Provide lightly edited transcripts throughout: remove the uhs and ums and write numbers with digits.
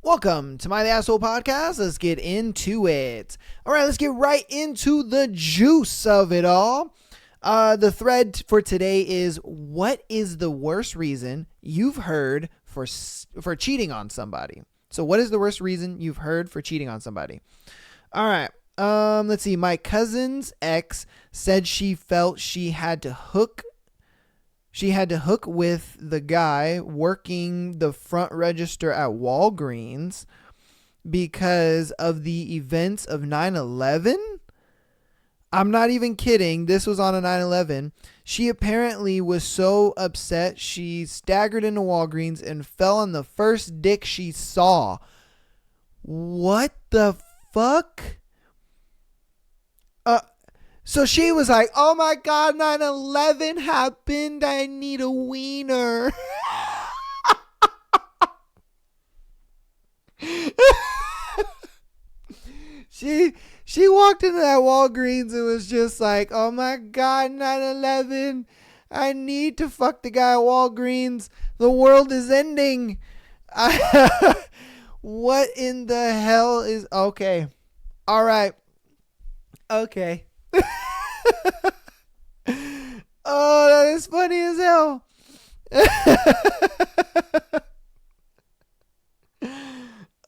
Welcome to My The Asshole Podcast. Let's get into it. All right, let's get right into the juice of it all. The thread for today is, what is the worst reason you've heard for cheating on somebody? So what is the worst reason you've heard for cheating on somebody? All right. Let's see. My cousin's ex said she felt she had to hook with the guy working the front register at Walgreens because of the events of 9/11. I'm not even kidding. This was on a 9/11. She apparently was so upset she staggered into Walgreens and fell on the first dick she saw. What the fuck? So she was like, oh my God, 9/11 happened. I need a wiener. She walked into that Walgreens and was just like, oh my God, 9/11. I need to fuck the guy at Walgreens. The world is ending. What in the hell is... Okay. All right. Okay. Oh, that is funny as hell.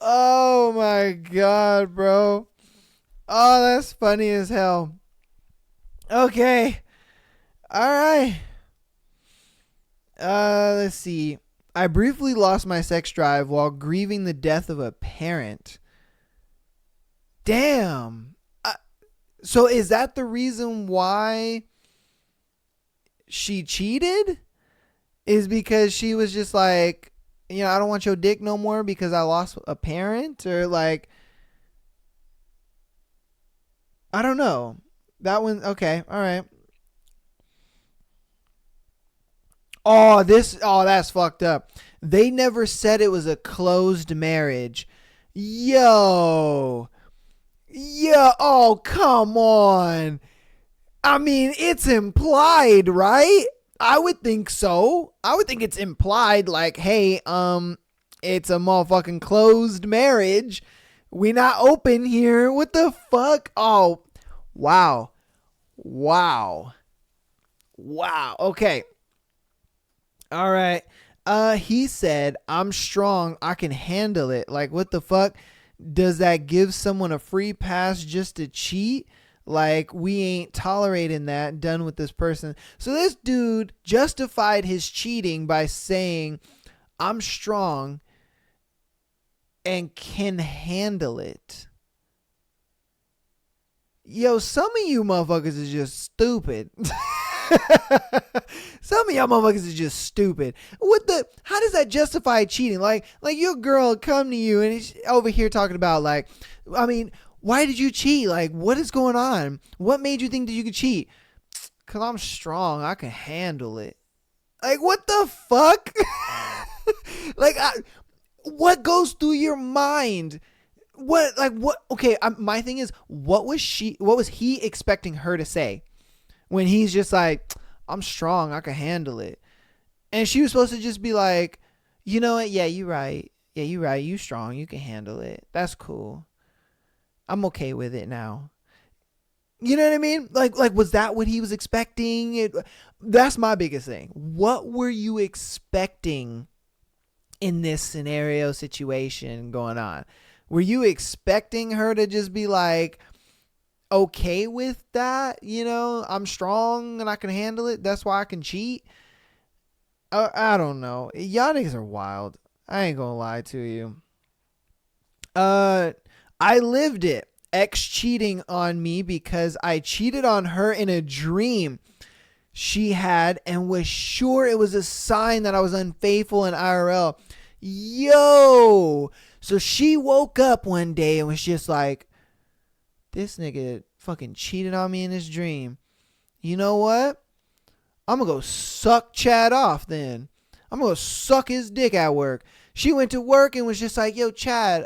Oh my God, bro. Oh, that's funny as hell. Okay. All right. Let's see. I briefly lost my sex drive while grieving the death of a parent. Damn. So is that the reason why she cheated? Is because she was just like, I don't want your dick no more because I lost a parent? Or like, I don't know. That one, okay, all right. Oh, that's fucked up. They never said it was a closed marriage. Yo, oh, come on. I mean, it's implied, right? I would think so. I would think it's implied, like, hey, it's a motherfucking closed marriage. We not open here. What the fuck? Oh, wow. Okay. All right. He said, I'm strong. I can handle it. Like, what the fuck? Does that give someone a free pass just to cheat? Like, we ain't tolerating that. Done with this person. So this dude justified his cheating by saying, I'm strong and can handle it. Yo, some of you motherfuckers is just stupid. Some of y'all motherfuckers is just stupid. How does that justify cheating? Like your girl come to you and he's over here talking about, like, I mean, why did you cheat? Like, what is going on? What made you think that you could cheat? Cause I'm strong. I can handle it. Like, what the fuck? What goes through your mind? What? Okay. My thing is, what was he expecting her to say when he's just like, I'm strong, I can handle it? And she was supposed to just be like, you know what? Yeah, you're right. You strong. You can handle it. That's cool. I'm okay with it now. You know what I mean? Like, was that what he was expecting? That's my biggest thing. What were you expecting in this scenario situation going on? Were you expecting her to just be like, okay with that? I'm strong and I can handle it. That's why I can cheat. I don't know. Y'all niggas are wild. I ain't gonna lie to you. I lived it. Ex cheating on me because I cheated on her in a dream she had and was sure it was a sign that I was unfaithful in IRL. Yo. So she woke up one day and was just like, this nigga fucking cheated on me in his dream. You know what? I'm going to go suck Chad off then. I'm going to go suck his dick at work. She went to work and was just like, yo, Chad,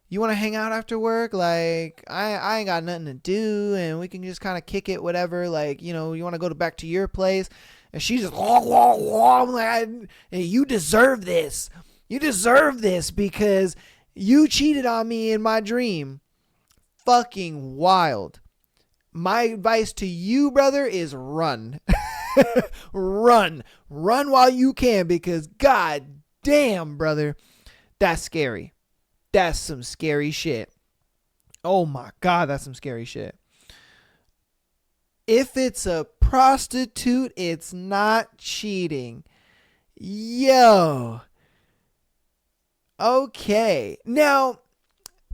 you want to hang out after work? Like, I ain't got nothing to do and we can just kind of kick it, whatever. Like, you want to go back to your place? And she's just, I'm like, you deserve this. You deserve this because you cheated on me in my dream. Fucking wild. My advice to you, brother, is run. Run. Run while you can, because god damn, brother, that's scary. That's some scary shit. Oh my god, that's some scary shit. If it's a prostitute, it's not cheating. Yo. Okay. Now,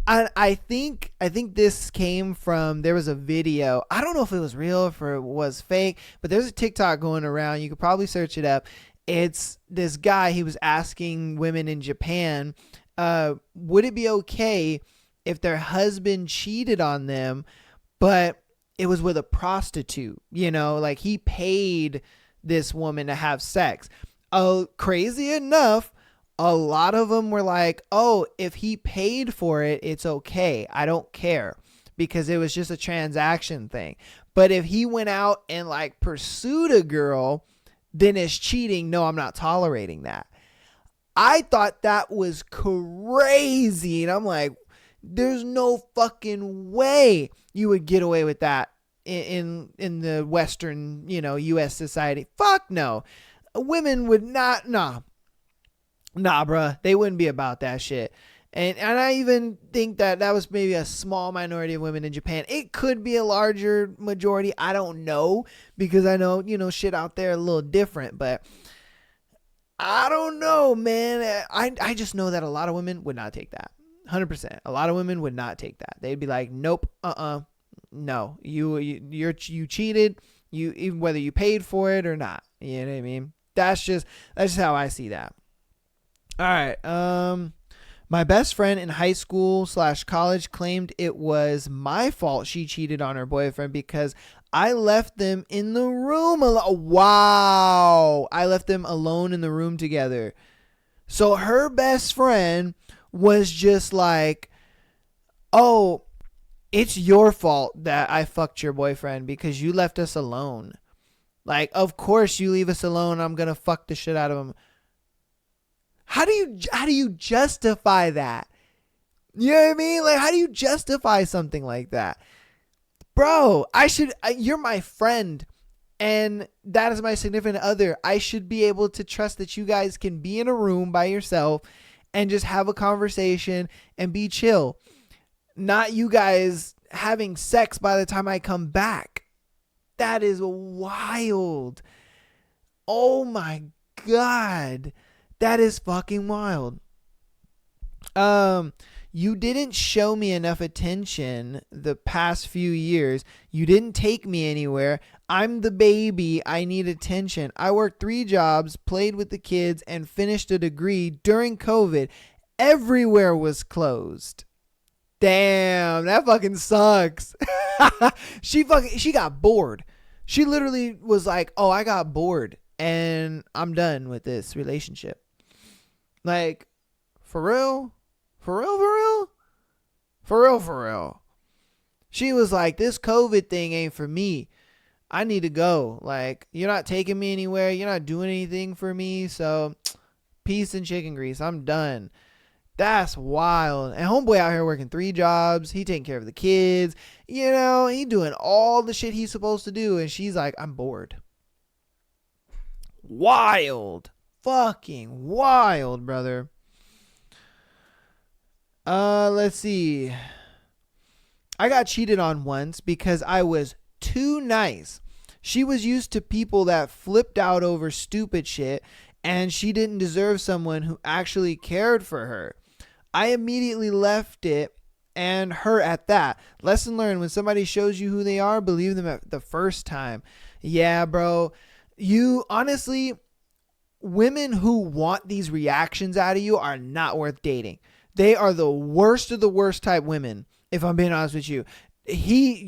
I think this came from, there was a video. I don't know if it was real or if it was fake, but there's a TikTok going around. You could probably search it up. It's this guy. He was asking women in Japan, would it be okay if their husband cheated on them, but it was with a prostitute? You know, like he paid this woman to have sex. Oh, crazy enough, a lot of them were like, oh, if he paid for it, it's okay. I don't care, because it was just a transaction thing. But if he went out and like pursued a girl, then it's cheating. No, I'm not tolerating that. I thought that was crazy. And I'm like, there's no fucking way you would get away with that in the Western, U.S. society. Fuck no. Women would not, nah, bruh. They wouldn't be about that shit. And I even think that was maybe a small minority of women in Japan. It could be a larger majority. I don't know, because I know, shit out there a little different. But I don't know, man. I just know that a lot of women would not take that. 100%. A lot of women would not take that. They'd be like, nope, no. You cheated. You, even whether you paid for it or not. You know what I mean? That's just how I see that. All right. My best friend in high school / college claimed it was my fault she cheated on her boyfriend because I left them in the room alone. Wow. I left them alone in the room together. So her best friend was just like, oh, it's your fault that I fucked your boyfriend because you left us alone. Like, of course you leave us alone. I'm going to fuck the shit out of him. How do you justify that? You know what I mean? Like, how do you justify something like that? Bro, you're my friend, and that is my significant other. I should be able to trust that you guys can be in a room by yourself and just have a conversation and be chill. Not you guys having sex by the time I come back. That is wild. Oh my God. That is fucking wild. You didn't show me enough attention the past few years. You didn't take me anywhere. I'm the baby. I need attention. I worked 3 jobs, played with the kids, and finished a degree during COVID. Everywhere was closed. Damn, that fucking sucks. She got bored. She literally was like, oh, I got bored and I'm done with this relationship. Like, for real? For real, for real? For real, for real. She was like, this COVID thing ain't for me. I need to go. Like, you're not taking me anywhere. You're not doing anything for me. So, peace and chicken grease. I'm done. That's wild. And homeboy out here working 3 jobs. He taking care of the kids. You know, he doing all the shit he's supposed to do. And she's like, I'm bored. Wild. Fucking wild, brother. Let's see. I got cheated on once because I was too nice. She was used to people that flipped out over stupid shit, and she didn't deserve someone who actually cared for her. I immediately left it and her at that. Lesson learned: when somebody shows you who they are, believe them at the first time. Yeah, bro. You honestly, women who want these reactions out of you are not worth dating. They are the worst of the worst type women, if I'm being honest with you.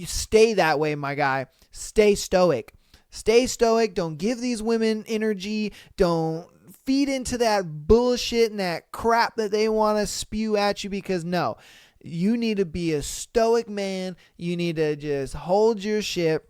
Stay that way, my guy. Stay stoic. Stay stoic. Don't give these women energy. Don't feed into that bullshit and that crap that they want to spew at you, because no, you need to be a stoic man. You need to just hold your shit.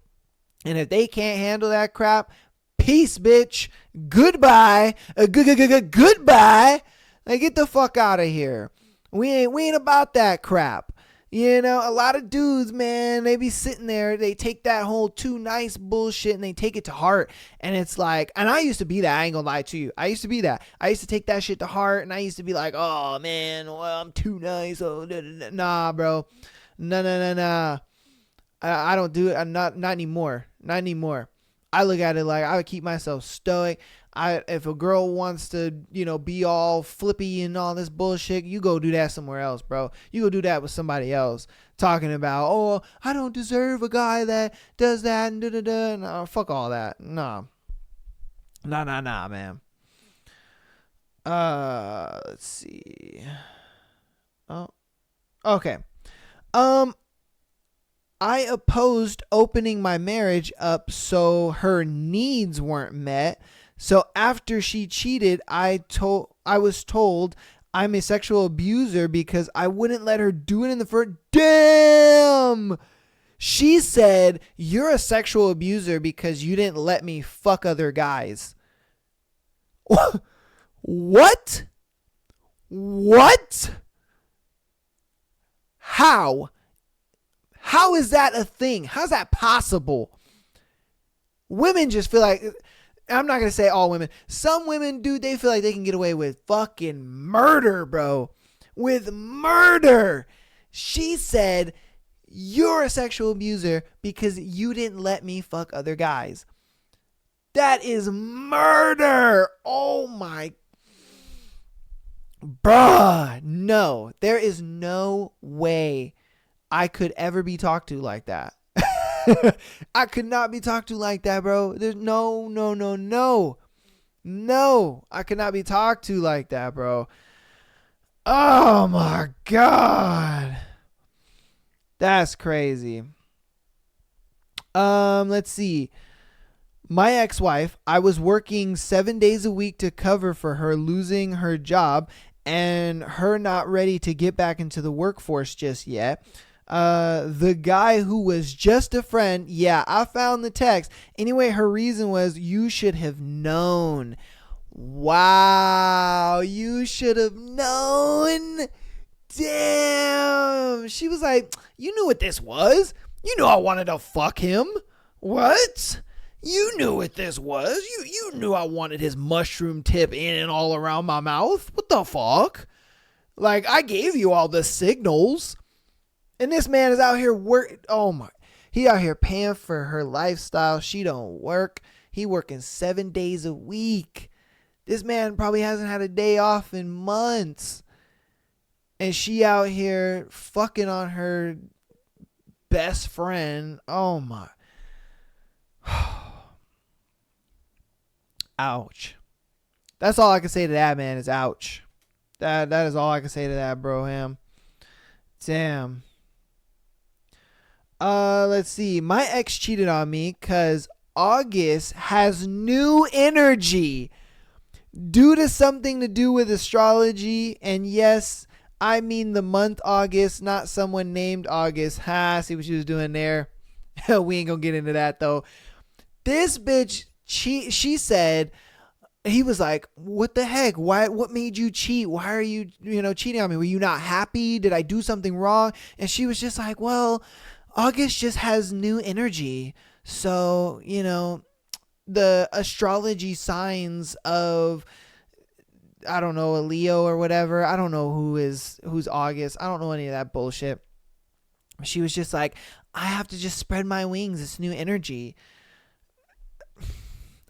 And if they can't handle that crap, peace, bitch. Goodbye. Goodbye. Like, get the fuck out of here. We ain't about that crap. You know, a lot of dudes, man, they be sitting there, they take that whole too nice bullshit and they take it to heart. And it's like, and I used to be that, I ain't gonna lie to you. I used to be that. I used to take that shit to heart and I used to be like, oh man, well, I'm too nice. Oh, nah, bro. Nah. I don't do it. I'm not anymore. Not anymore. I look at it like I would keep myself stoic. If a girl wants to, you know, be all flippy and all this bullshit, you go do that somewhere else, bro. You go do that with somebody else. Talking about, oh, I don't deserve a guy that does that and da-da-da. No, fuck all that. Nah, man. Let's see. Oh, okay. I opposed opening my marriage up so her needs weren't met. So after she cheated, I was told I'm a sexual abuser because I wouldn't let her do it in the first. Damn! She said, you're a sexual abuser because you didn't let me fuck other guys. What? What? How? How is that a thing? How's that possible? Women just feel like, I'm not going to say all women. Some women, dude, they feel like they can get away with fucking murder, bro. With murder. She said, you're a sexual abuser because you didn't let me fuck other guys. That is murder. Oh my. Bruh. No. There is no way I could ever be talked to like that. I could not be talked to like that, bro. There's no. I could not be talked to like that, bro. Oh my God. That's crazy. Let's see. My ex-wife, I was working 7 days a week to cover for her losing her job and her not ready to get back into the workforce just yet. The guy who was just a friend, yeah, I found the text. Anyway, her reason was, you should have known. Wow, you should have known. Damn. She was like, you knew what this was. You knew I wanted to fuck him. What? You knew what this was. You knew I wanted his mushroom tip in and all around my mouth. What the fuck? Like, I gave you all the signals. And this man is out here he out here paying for her lifestyle. She don't work. He working 7 days a week. This man probably hasn't had a day off in months. And she out here fucking on her best friend. Oh my. Ouch. That's all I can say to that, man, is ouch. That is all I can say to that, bro, ham. Damn. Let's see. My ex cheated on me because August has new energy due to something to do with astrology. And yes, I mean the month August, not someone named August. See what she was doing there. We ain't gonna get into that though. This bitch, she said, he was like, what the heck? What made you cheat? Why are you, cheating on me? Were you not happy? Did I do something wrong? And she was just like, well, August just has new energy. So, the astrology signs of, I don't know, a Leo or whatever. I don't know who's August. I don't know any of that bullshit. She was just like, I have to just spread my wings. It's new energy.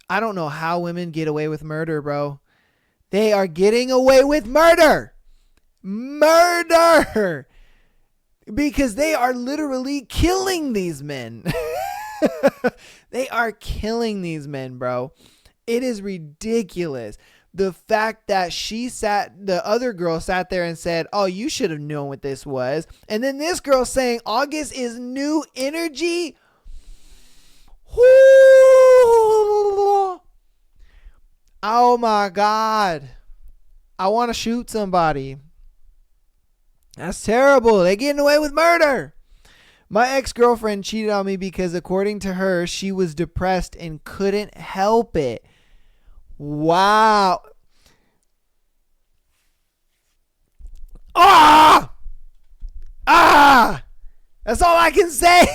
I don't know how women get away with murder, bro. They are getting away with murder. Murder. Because they are literally killing these men. They are killing these men, bro. It is ridiculous. The fact that the other girl sat there and said, oh, you should have known what this was. And then this girl saying August is new energy. Oh my God. I want to shoot somebody. That's terrible. They're getting away with murder. My ex-girlfriend cheated on me because, according to her, she was depressed and couldn't help it. Wow. That's all I can say.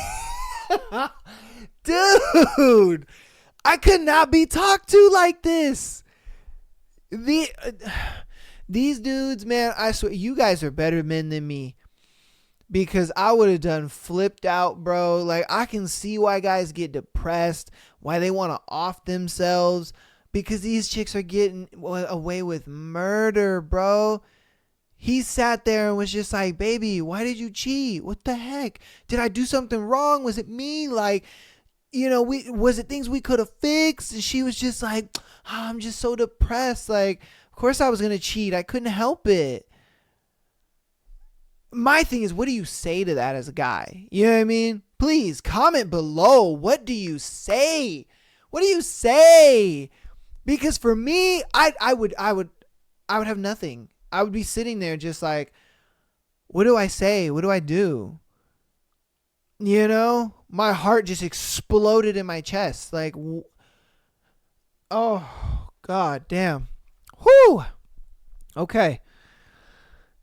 Dude, I could not be talked to like this. These dudes, man, I swear, you guys are better men than me. Because I would have done flipped out, bro. Like, I can see why guys get depressed, why they want to off themselves. Because these chicks are getting away with murder, bro. He sat there and was just like, baby, why did you cheat? What the heck? Did I do something wrong? Was it me? Like, was it things we could have fixed? And she was just like, oh, I'm just so depressed. Like, of course I was going to cheat. I couldn't help it. My thing is, what do you say to that as a guy? You know what I mean? Please comment below. What do you say? What do you say? Because for me, I would have nothing. I would be sitting there just like, what do I say? What do I do? You know, my heart just exploded in my chest. Like, oh, God damn. Whew. Okay.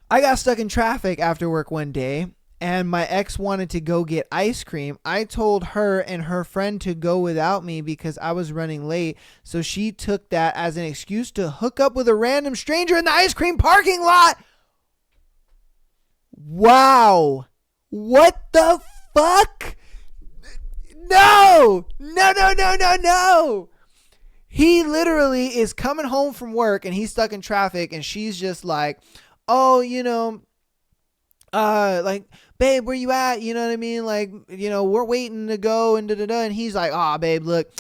I got stuck in traffic after work one day, and my ex wanted to go get ice cream. I told her and her friend to go without me because I was running late, so she took that as an excuse to hook up with a random stranger in the ice cream parking lot. Wow. What the fuck? No. No. He literally is coming home from work, and he's stuck in traffic, and she's just like, oh, like, babe, where you at? You know what I mean? Like, we're waiting to go and da-da-da. And he's like, oh, babe, look,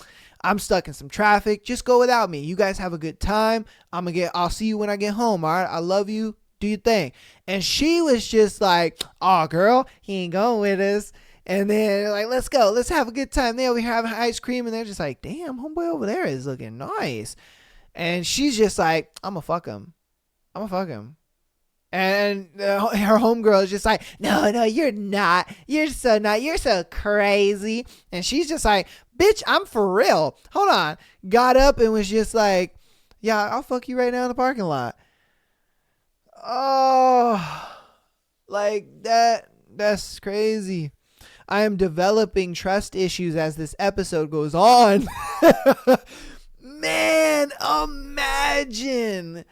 I'm stuck in some traffic. Just go without me. You guys have a good time. I'll see you when I get home. All right. I love you. Do your thing. And she was just like, oh, girl, he ain't going with us. And then like, let's go. Let's have a good time. They over here having ice cream. And they're just like, damn, homeboy over there is looking nice. And she's just like, I'm going to fuck him. And her homegirl is just like, no, you're not. You're so not. You're so crazy. And she's just like, bitch, I'm for real. Hold on. Got up and was just like, yeah, I'll fuck you right now in the parking lot. Oh, like that's crazy. I am developing trust issues as this episode goes on. Man, imagine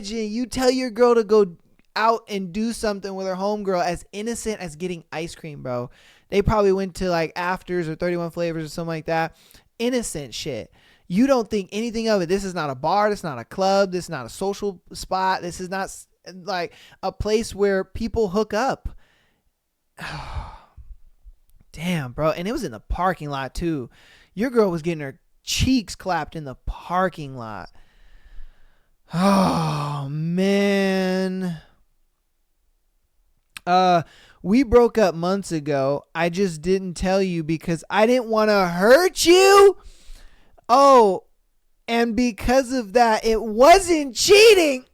you tell your girl to go out and do something with her homegirl as innocent as getting ice cream, bro. They probably went to like Afters or 31 Flavors or something like that. Innocent shit. You don't think anything of it. This is not a bar. This is not a club. This is not a social spot. This is not like a place where people hook up. Damn, bro. And it was in the parking lot too. Your girl was getting her cheeks clapped in the parking lot. Oh, man. We broke up months ago. I just didn't tell you because I didn't want to hurt you. Oh, and because of that, it wasn't cheating.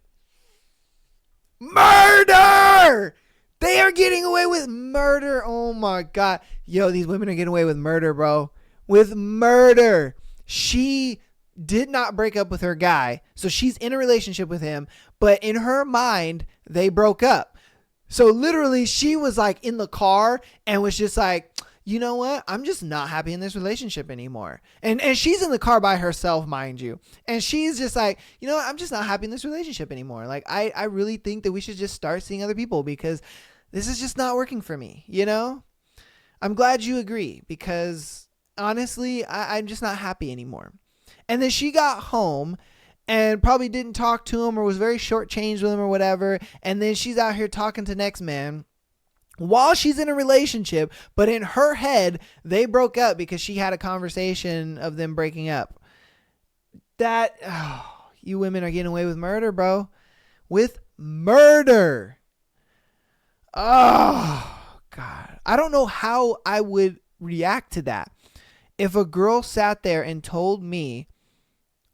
Murder! They are getting away with murder. Oh, my God. Yo, these women are getting away with murder, bro. With murder. She did not break up with her guy. So she's in a relationship with him. But in her mind, they broke up. So literally, she was like in the car and was just like, you know what? I'm just not happy in this relationship anymore. And she's in the car by herself, mind you. And she's just like, you know what? I'm just not happy in this relationship anymore. Like, I really think that we should just start seeing other people because this is just not working for me, you know? I'm glad you agree because honestly, I'm just not happy anymore. And then she got home and probably didn't talk to him or was very shortchanged with him or whatever. And then she's out here talking to next man while she's in a relationship. But in her head, they broke up because she had a conversation of them breaking up. You women are getting away with murder, bro. With murder. Oh, God. I don't know how I would react to that. If a girl sat there and told me,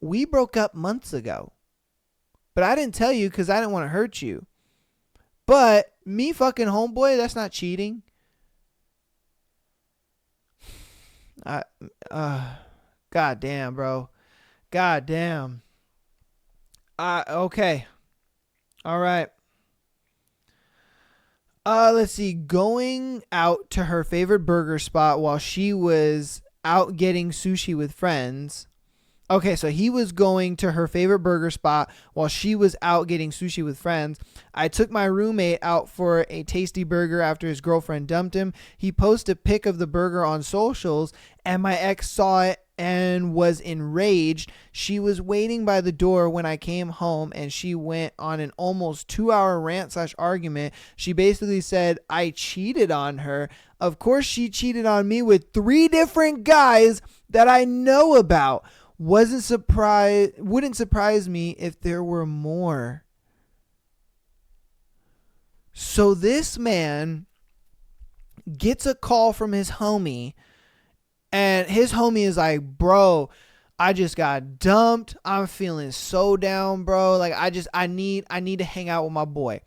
we broke up months ago, but I didn't tell you because I didn't want to hurt you. But me fucking homeboy, that's not cheating. God damn, bro. God damn. Okay. All right. Let's see. Going out to her favorite burger spot while she was out getting sushi with friends. Okay, so he was going to her favorite burger spot while she was out getting sushi with friends. I took my roommate out for a tasty burger after his girlfriend dumped him. He posted a pic of the burger on socials, and my ex saw it and was enraged. She was waiting by the door when I came home, and she went on an almost 2-hour rant/argument. She basically said I cheated on her. Of course, she cheated on me with 3 different guys that I know about. Wouldn't surprise me if there were more. So this man gets a call from his homie, and his homie is like, bro, I just got dumped. I'm feeling so down, bro. Like I need to hang out with my boy.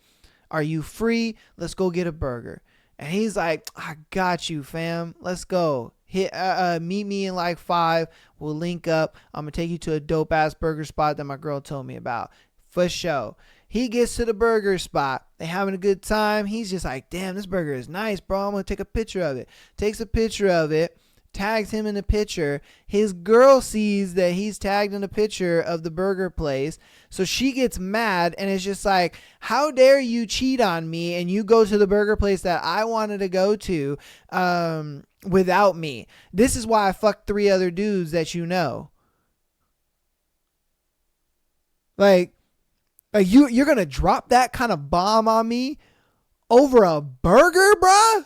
Are you free? Let's go get a burger. And he's like, I got you, fam. Let's go. Meet me in like 5. We'll link up. I'm gonna take you to a dope ass burger spot that my girl told me about. For sure. He gets to the burger spot. They having a good time. He's just like, damn, this burger is nice, bro. I'm gonna take a picture of it. Takes a picture of it. Tags him in the picture. His girl sees that he's tagged in the picture of the burger place. So she gets mad and is just like, how dare you cheat on me and you go to the burger place that I wanted to go to without me. This is why I fucked 3 other dudes that you know. Like you're going to drop that kind of bomb on me over a burger, bruh?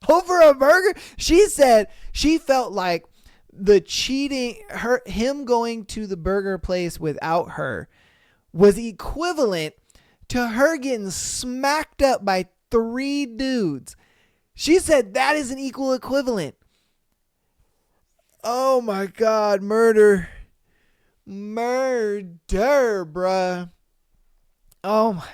Over a burger? She said she felt like the cheating, him going to the burger place without her was equivalent to her getting smacked up by 3 dudes. She said that is an equal equivalent. Oh my God, murder, bruh. Oh my,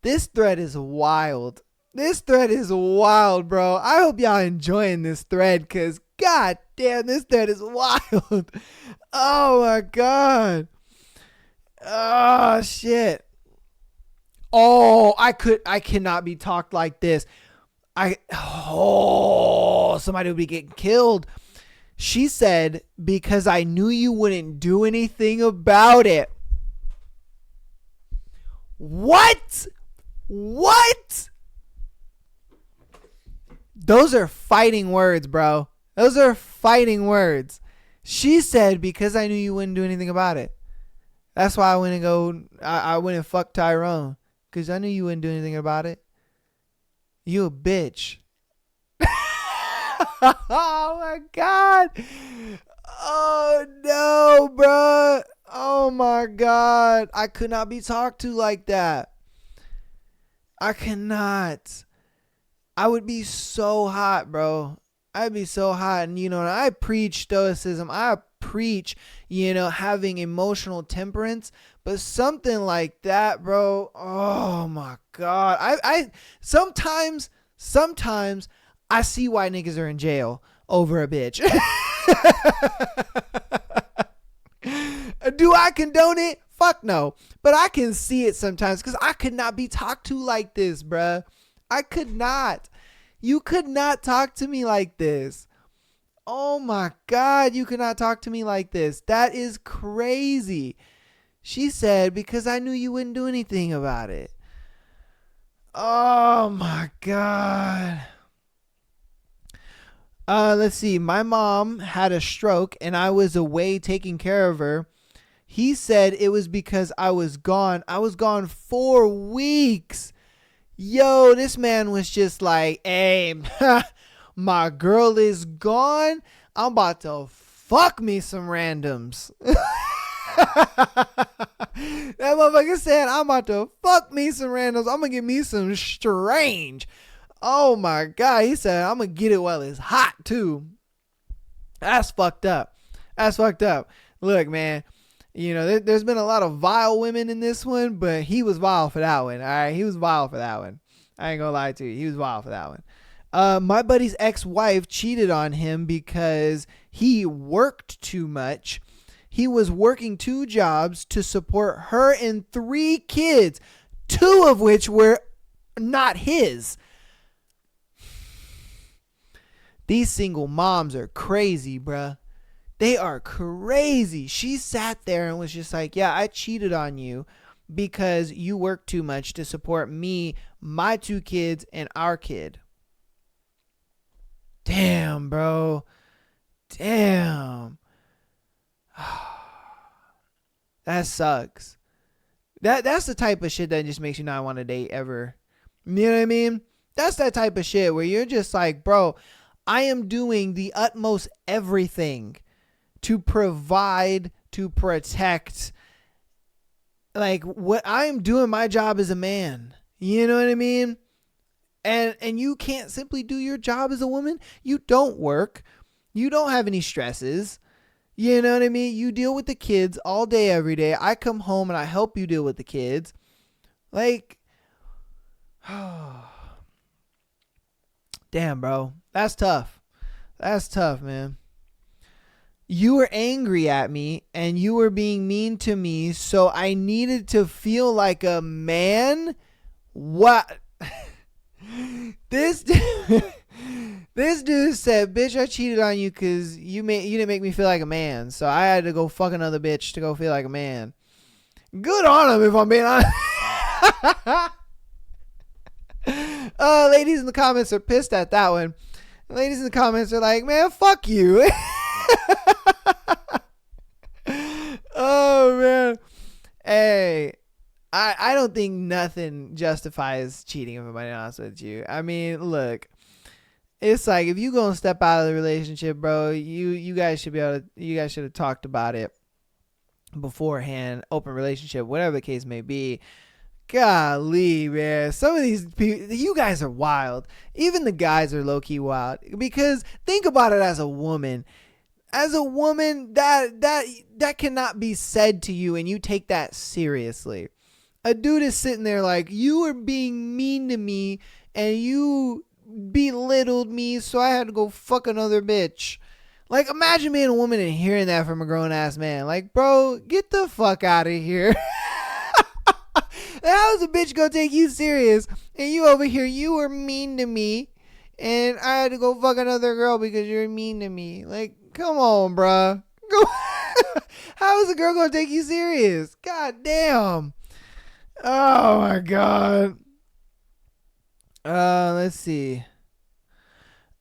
this thread is wild. This thread is wild, bro. I hope y'all enjoying this thread, because god damn, this thread is wild. Oh my God. Oh shit. Oh, I cannot be talked like this. Somebody would be getting killed. She said, because I knew you wouldn't do anything about it. What? Those are fighting words, bro. Those are fighting words. She said, because I knew you wouldn't do anything about it. That's why I went and fuck Tyrone. Because I knew you wouldn't do anything about it. You a bitch. Oh my God. Oh no, bro. Oh my God. I could not be talked to like that. I cannot. I would be so hot, bro. I'd be so hot. And, I preach stoicism. I preach, having emotional temperance. But something like that, bro. Oh, my God. I sometimes I see why niggas are in jail over a bitch. Do I condone it? Fuck no. But I can see it sometimes, because I could not be talked to like this, bruh. I could not. You could not talk to me like this. Oh my God, you could not talk to me like this. That is crazy. She said, because I knew you wouldn't do anything about it. Oh my God. Let's see. My mom had a stroke and I was away taking care of her. He said it was because I was gone. I was gone 4 weeks. Yo, this man was just like, hey, my girl is gone. I'm about to fuck me some randoms. That motherfucker said, I'm about to fuck me some randoms. I'm going to get me some strange. Oh my God. He said, I'm going to get it while it's hot too. That's fucked up. That's fucked up. Look, man. There's been a lot of vile women in this one, but he was vile for that one. All right. He was vile for that one. I ain't gonna lie to you. He was vile for that one. My buddy's ex-wife cheated on him because he worked too much. He was working 2 jobs to support her and 3 kids, 2 of which were not his. These single moms are crazy, bruh. They are crazy. She sat there and was just like, yeah, I cheated on you because you work too much to support me, my 2 kids, and our kid. Damn, bro. Damn. That sucks. That's the type of shit that just makes you not want to date ever. You know what I mean? That's that type of shit where you're just like, bro, I am doing the utmost everything to provide, to protect. Like, what I am doing my job as a man. You know what I mean? And you can't simply do your job as a woman. You don't work. You don't have any stresses. You know what I mean? You deal with the kids all day, every day. I come home and I help you deal with the kids. Like, damn, bro. That's tough. That's tough, man. You were angry at me and you were being mean to me, so I needed to feel like a man? What? This dude, this dude said, bitch, I cheated on you because you didn't make me feel like a man, so I had to go fuck another bitch to go feel like a man. Good on him, if I'm being honest. Ladies in the comments are pissed at that one. Ladies in the comments are like, man, fuck you. Oh, man. Hey, I don't think nothing justifies cheating, if I'm being honest with you. I mean, look, it's like, if you gonna step out of the relationship, bro, you guys should have talked about it beforehand. Open relationship, whatever the case may be. Golly, man, some of these people, you guys are wild. Even the guys are low-key wild, because think about it. As a woman, that cannot be said to you and you take that seriously. A dude is sitting there like, you are being mean to me and you belittled me, so I had to go fuck another bitch. Like, imagine being a woman and hearing that from a grown-ass man. Like, bro, get the fuck out of here. How's a bitch gonna take you serious? And you over here, you were mean to me and I had to go fuck another girl because you're mean to me. Like, come on, bruh. How is a girl gonna take you serious? God damn. Oh my god. Let's see.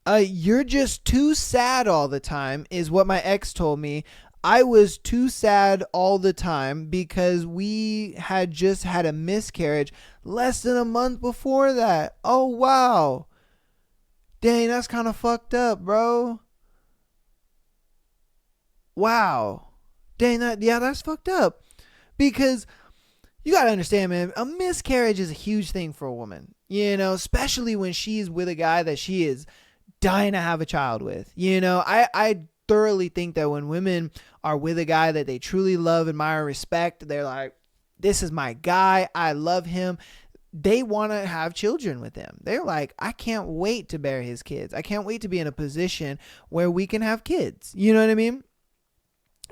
You're just too sad all the time is what my ex told me. I was too sad all the time because we had just had a miscarriage less than a month before that. Oh, wow. Dang, that's kind of fucked up, bro. Wow. Dang, that's fucked up. Because you got to understand, man, a miscarriage is a huge thing for a woman. You know, especially when she's with a guy that she is dying to have a child with. You know, I thoroughly think that when women are with a guy that they truly love, admire, respect, they're like, this is my guy, I love him, they want to have children with him. They're like, I can't wait to bear his kids. I can't wait to be in a position where we can have kids. You know what I mean?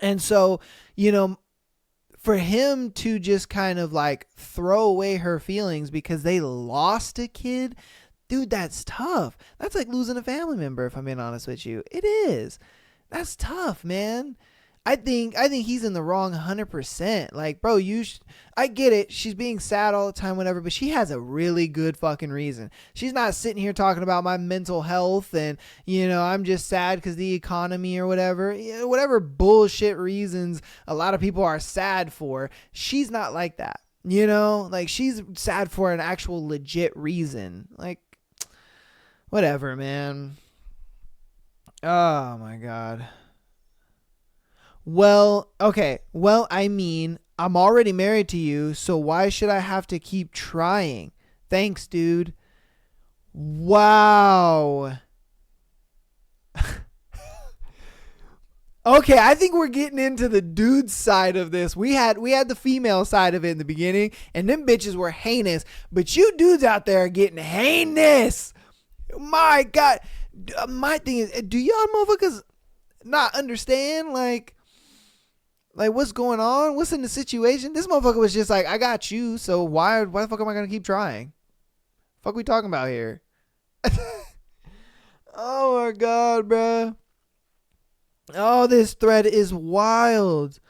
And so, you know, for him to just kind of like throw away her feelings because they lost a kid, dude, that's tough. That's like losing a family member, if I'm being honest with you. It is. That's tough, man. I think he's in the wrong 100%. Like, bro, I get it. She's being sad all the time, whatever, but she has a really good fucking reason. She's not sitting here talking about my mental health and, you know, I'm just sad because the economy or whatever. Whatever bullshit reasons a lot of people are sad for. She's not like that. You know, like, she's sad for an actual legit reason. Like, whatever, man. Oh my god. Well, okay. Well, I mean, I'm already married to you, so why should I have to keep trying? Thanks, dude. Wow. Okay, I think we're getting into the dude side of this. We had the female side of it in the beginning, and them bitches were heinous, but you dudes out there are getting heinous. My god. My thing is, do y'all motherfuckers not understand like what's going on? What's in the situation? This motherfucker was just like, I got you, so why the fuck am I gonna keep trying? Fuck we talking about here? Oh my god, bro. Oh, this thread is wild.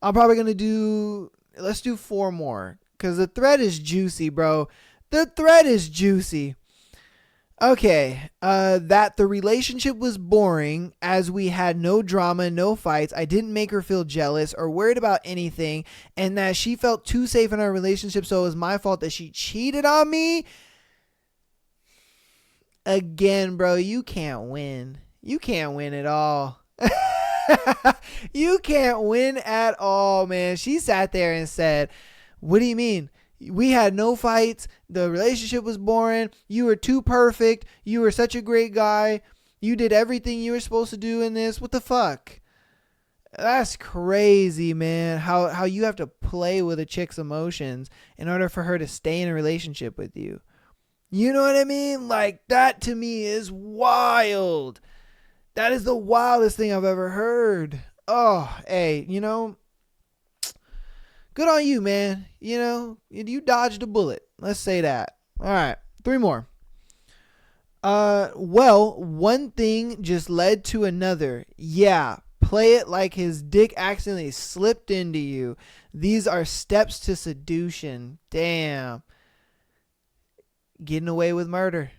I'm probably gonna do. Let's do 4 more because the thread is juicy, bro. The thread is juicy. Okay, that the relationship was boring as we had no drama, no fights. I didn't make her feel jealous or worried about anything, and that she felt too safe in our relationship, so it was my fault that she cheated on me. Again, bro, you can't win. You can't win at all. You can't win at all, man. She sat there and said, what do you mean? We had no fights. The relationship was boring. You were too perfect. You were such a great guy. You did everything you were supposed to do in this. What the fuck? That's crazy, man. How you have to play with a chick's emotions in order for her to stay in a relationship with you. You know what I mean? Like, that to me is wild. That is the wildest thing I've ever heard. Oh, hey, good on you, man. You dodged a bullet. Let's say that. All right, 3 more. Well, one thing just led to another. Yeah, play it like his dick accidentally slipped into you. These are steps to seduction. Damn. Getting away with murder.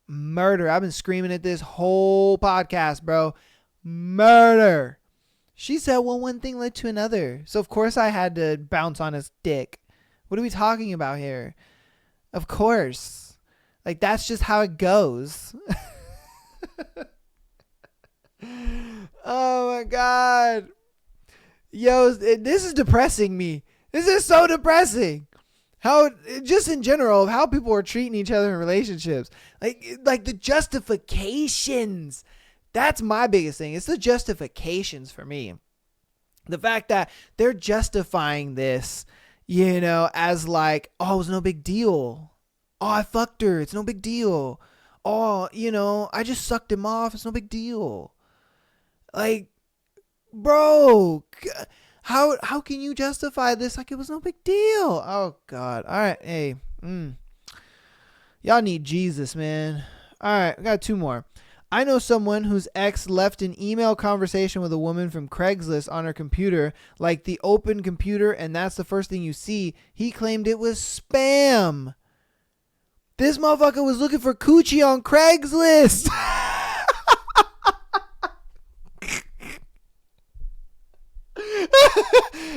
Murder. I've been screaming at this whole podcast, bro. Murder. She said, well, one thing led to another. So, of course, I had to bounce on his dick. What are we talking about here? Of course. Like, that's just how it goes. Oh, my God. Yo, this is depressing me. This is so depressing. How, just in general, how people are treating each other in relationships. Like the justifications. That's my biggest thing. It's the justifications for me. The fact that they're justifying this, as like, oh, it was no big deal. Oh, I fucked her. It's no big deal. Oh, I just sucked him off. It's no big deal. Like, bro, how can you justify this like it was no big deal? Oh, God. All right. Hey, y'all need Jesus, man. All right. I got 2 more. I know someone whose ex left an email conversation with a woman from Craigslist on her computer, like the open computer, and that's the first thing you see. He claimed it was spam. This motherfucker was looking for coochie on Craigslist.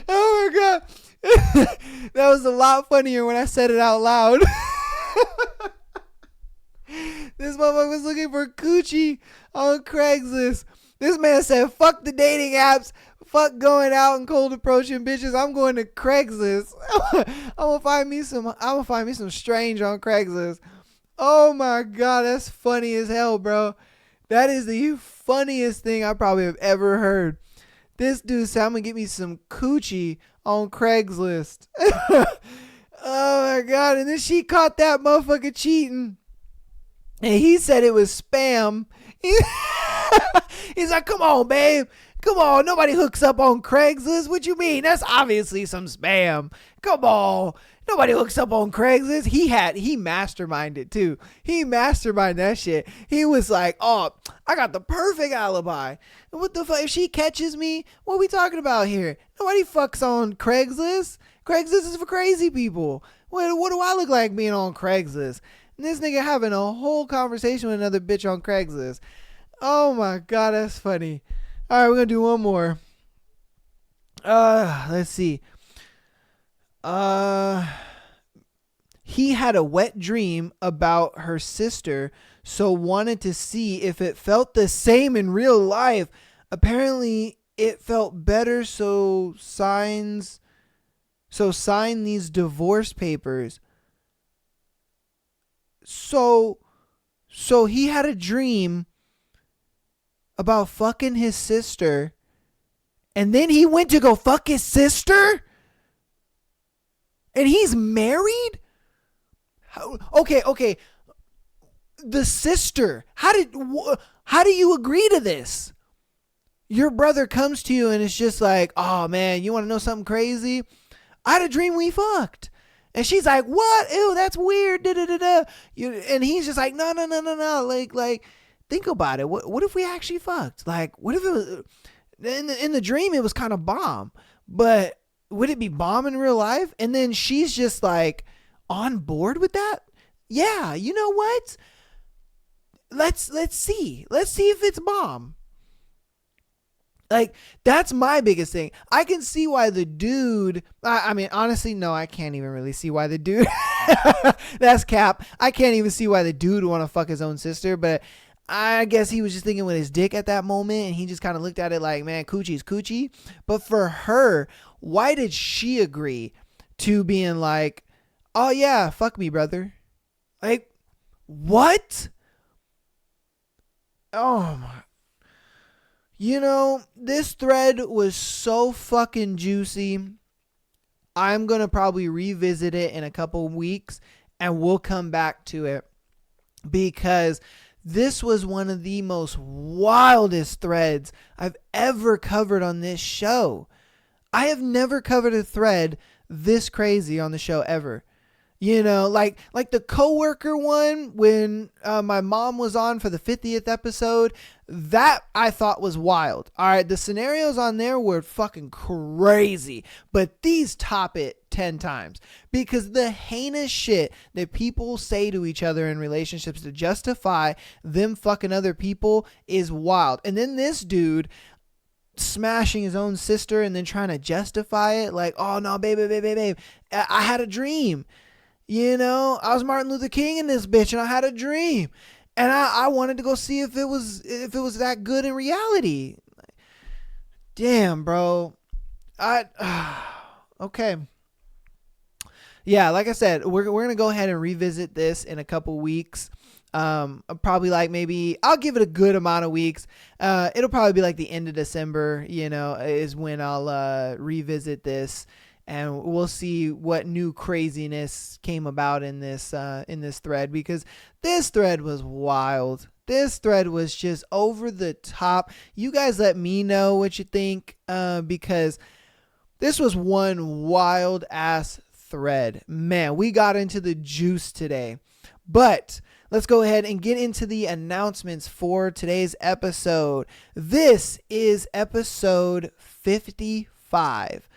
Oh my God. That was a lot funnier when I said it out loud. This motherfucker was looking for coochie on Craigslist. This man said, fuck the dating apps. Fuck going out and cold approaching bitches. I'm going to Craigslist. I'm gonna find me some strange on Craigslist. Oh my God, that's funny as hell, bro. That is the funniest thing I probably have ever heard. This dude said, I'm gonna get me some coochie on Craigslist. Oh my God. And then she caught that motherfucker cheating. And he said it was spam. He's like, come on, babe. Come on. Nobody hooks up on Craigslist. What you mean? That's obviously some spam. Come on. Nobody hooks up on Craigslist. He masterminded too. He masterminded that shit. He was like, oh, I got the perfect alibi. What the fuck? If she catches me, what are we talking about here? Nobody fucks on Craigslist. Craigslist is for crazy people. What do I look like being on Craigslist? And this nigga having a whole conversation with another bitch on Craigslist. Oh my God, that's funny. All right, we're going to do one more. Let's see. He had a wet dream about her sister, so wanted to see if it felt the same in real life. Apparently, it felt better, so sign these divorce papers. So he had a dream about fucking his sister, and then he went to go fuck his sister? And he's married? Okay. The sister. How do you agree to this? Your brother comes to you and it's just like, oh man, you want to know something crazy? I had a dream we fucked. And she's like, what? Ew, that's weird. Da, da, da, da. And he's just like, no. Like, think about it. What if we actually fucked? Like, what if it was in the dream? It was kind of bomb, but would it be bomb in real life? And then she's just like on board with that. Yeah, you know what? Let's see. Let's see if it's bomb. Like, that's my biggest thing. I can see why the dude, I mean, honestly, no, I can't even really see why the dude, that's cap. I can't even see why the dude would want to fuck his own sister, but I guess he was just thinking with his dick at that moment, and he just kind of looked at it like, man, coochie's coochie. But for her, why did she agree to being like, oh yeah, fuck me, brother? Like, what? Oh my. You know, this thread was so fucking juicy. I'm going to probably revisit it in a couple weeks and we'll come back to it because this was one of the most wildest threads I've ever covered on this show. I have never covered a thread this crazy on the show ever. You know, like the coworker one when my mom was on for the 50th episode, that I thought was wild. All right, the scenarios on there were fucking crazy, but these top it 10 times because the heinous shit that people say to each other in relationships to justify them fucking other people is wild. And then this dude smashing his own sister and then trying to justify it like, oh no, babe, I had a dream. You know, I was Martin Luther King in this bitch and I had a dream and I wanted to go see if it was that good in reality. Damn, bro. Okay. Yeah, like I said, we're going to go ahead and revisit this in a couple weeks. Probably like maybe I'll give it a good amount of weeks. It'll probably be like the end of December, you know, is when I'll revisit this. And we'll see what new craziness came about in this thread because this thread was wild. This thread was just over the top. You guys let me know what you think because this was one wild ass thread. Man, we got into the juice today. But let's go ahead and get into the announcements for today's episode. This is episode 55.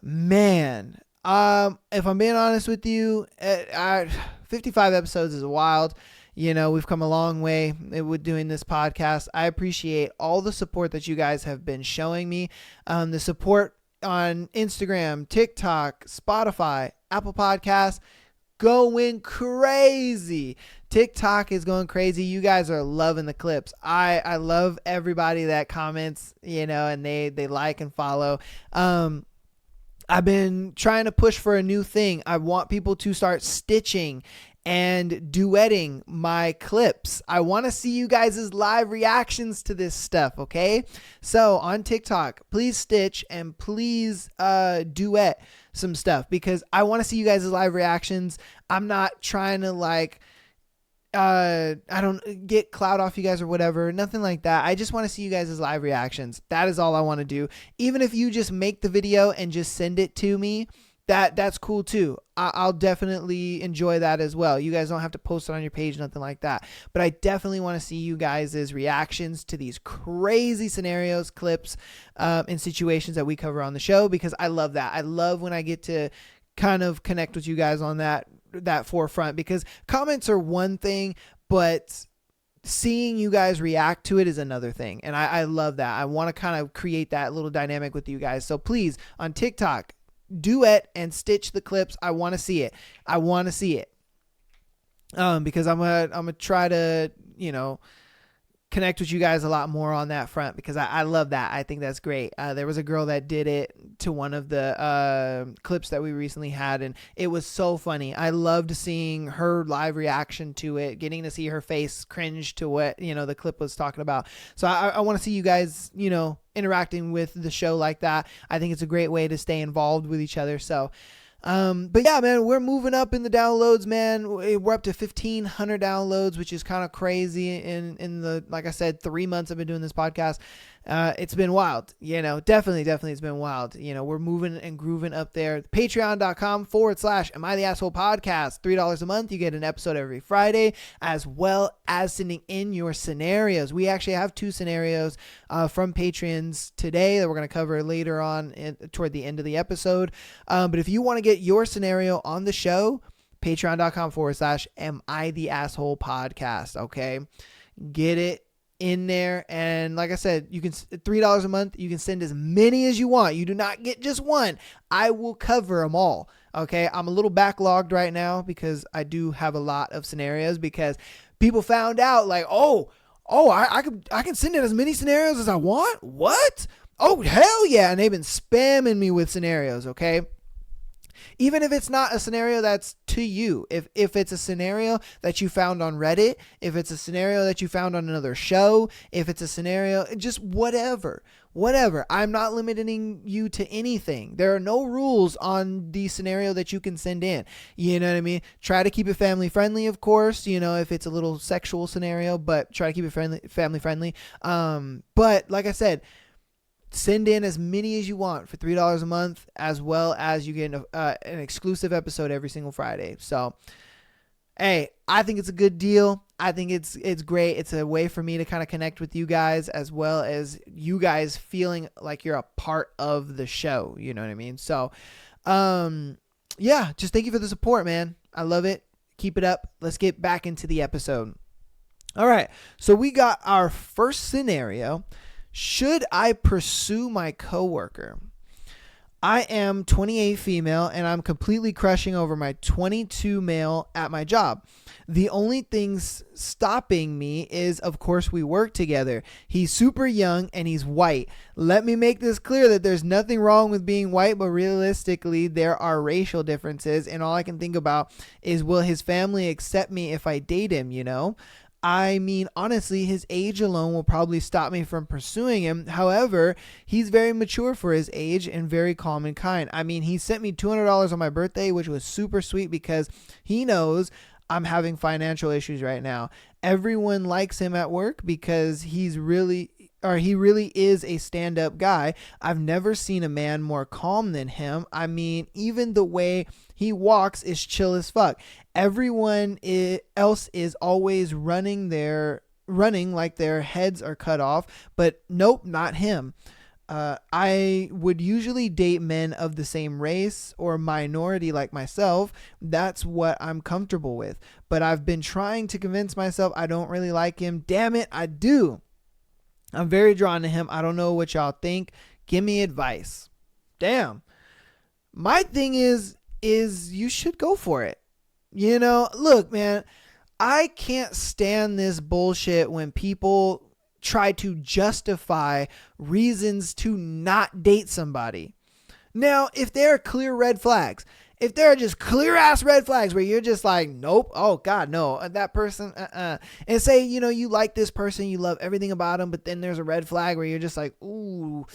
Man, if I'm being honest with you, 55 episodes is wild. You know, we've come a long way with doing this podcast. I appreciate all the support that you guys have been showing me. The support on Instagram, TikTok, Spotify, Apple Podcasts, going crazy. TikTok is going crazy. You guys are loving the clips. I love everybody that comments, you know, and they like and follow. I've been trying to push for a new thing. I want people to start stitching and duetting my clips. I want to see you guys' live reactions to this stuff, okay? So on TikTok, please stitch and please duet some stuff because I want to see you guys' live reactions. I'm not trying to like I don't get clout off you guys or whatever, nothing like that. I just want to see you guys' live reactions. That is all I want to do. Even if you just make the video and just send it to me, that's cool too. I'll definitely enjoy that as well. You guys don't have to post it on your page, nothing like that. But I definitely want to see you guys' reactions to these crazy scenarios, clips, and situations that we cover on the show because I love that. I love when I get to kind of connect with you guys on that forefront because comments are one thing, but seeing you guys react to it is another thing. And I love that. I want to kind of create that little dynamic with you guys. So please on TikTok, duet and stitch the clips. I want to see it. Because I'm gonna try to, you know, connect with you guys a lot more on that front because I love that. I think that's great. There was a girl that did it to one of the clips that we recently had, and it was so funny. I loved seeing her live reaction to it, getting to see her face cringe to what, you know, the clip was talking about. So I want to see you guys, you know, interacting with the show like that. I think it's a great way to stay involved with each other. So but yeah, man, we're moving up in the downloads, man. We're up to 1,500 downloads, which is kind of crazy in the, like I said, 3 months I've been doing this podcast. It's been wild, definitely it's been wild. We're moving and grooving up there. Patreon.com/Am I the Asshole Podcast. $3 a month. You get an episode every Friday, as well as sending in your scenarios. We actually have 2 scenarios from Patreons today that we're going to cover later on toward the end of the episode. But if you want to get your scenario on the show, Patreon.com/Am I the Asshole Podcast. Okay. Get it in there, and like I said, you can $3 a month. You can send as many as you want. You do not get just one. I will cover them all. Okay, I'm a little backlogged right now because I do have a lot of scenarios, because people found out like, I can send in as many scenarios as I want. What? Oh, hell yeah. And they've been spamming me with scenarios. Okay. Even if it's not a scenario that's to you, if it's a scenario that you found on Reddit, if it's a scenario that you found on another show, if it's a scenario, just whatever, I'm not limiting you to anything. There are no rules on the scenario that you can send in. You know what I mean? Try to keep it family friendly, of course, if it's a little sexual scenario, but try to keep it family friendly. But like I said, send in as many as you want for $3 a month, as well as you get an exclusive episode every single Friday. So, hey, I think it's a good deal. I think it's great. It's a way for me to kind of connect with you guys, as well as you guys feeling like you're a part of the show. You know what I mean? So, yeah, just thank you for the support, man. I love it. Keep it up. Let's get back into the episode. All right. So we got our first scenario. Should I pursue my coworker? I am 28 female, and I'm completely crushing over my 22 male at my job. The only things stopping me is, of course, we work together. He's super young and he's white. Let me make this clear that there's nothing wrong with being white, but realistically, there are racial differences, and all I can think about is, will his family accept me if I date him, I mean, honestly, his age alone will probably stop me from pursuing him. However, he's very mature for his age and very calm and kind. I mean, he sent me $200 on my birthday, which was super sweet, because he knows I'm having financial issues right now. Everyone likes him at work because he really is a stand-up guy. I've never seen a man more calm than him. I mean, even the way he walks is chill as fuck. Everyone else is always running like their heads are cut off, but nope, not him. I would usually date men of the same race or minority like myself. That's what I'm comfortable with. But I've been trying to convince myself I don't really like him. Damn it, I do. I'm very drawn to him. I don't know what y'all think. Give me advice. Damn. My thing is you should go for it. Look, man, I can't stand this bullshit when people try to justify reasons to not date somebody. Now, if there are clear red flags, if there are just clear ass red flags where you're just like, nope, oh God, no, that person, and say, you like this person, you love everything about them, but then there's a red flag where you're just like, ooh,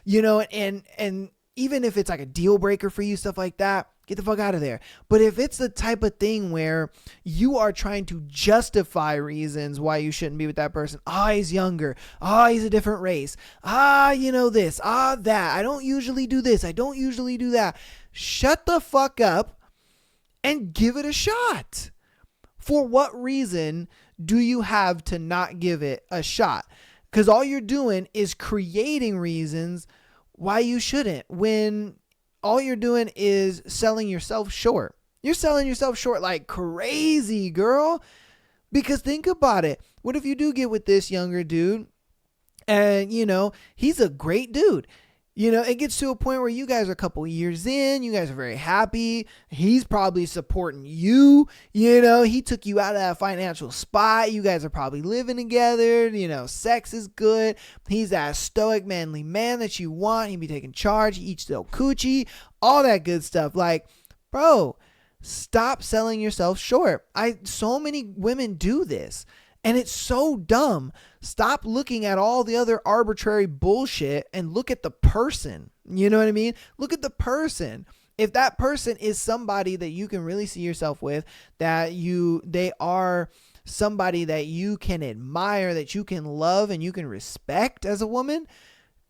and even if it's like a deal breaker for you, stuff like that, get the fuck out of there. But if it's the type of thing where you are trying to justify reasons why you shouldn't be with that person. He's younger. He's a different race. This. That. I don't usually do this. I don't usually do that. Shut the fuck up and give it a shot. For what reason do you have to not give it a shot? Because all you're doing is creating reasons why you shouldn't, when all you're doing is selling yourself short. You're selling yourself short like crazy, girl. Because think about it. What if you do get with this younger dude and, he's a great dude? It gets to a point where you guys are a couple years in. You guys are very happy. He's probably supporting you. He took you out of that financial spot. You guys are probably living together. Sex is good. He's that stoic, manly man that you want. He be taking charge. He eats the coochie. All that good stuff. Like, bro, stop selling yourself short. So many women do this. And it's so dumb. Stop looking at all the other arbitrary bullshit and look at the person. You know what I mean? Look at the person. If that person is somebody that you can really see yourself with, they are somebody that you can admire, that you can love and you can respect as a woman,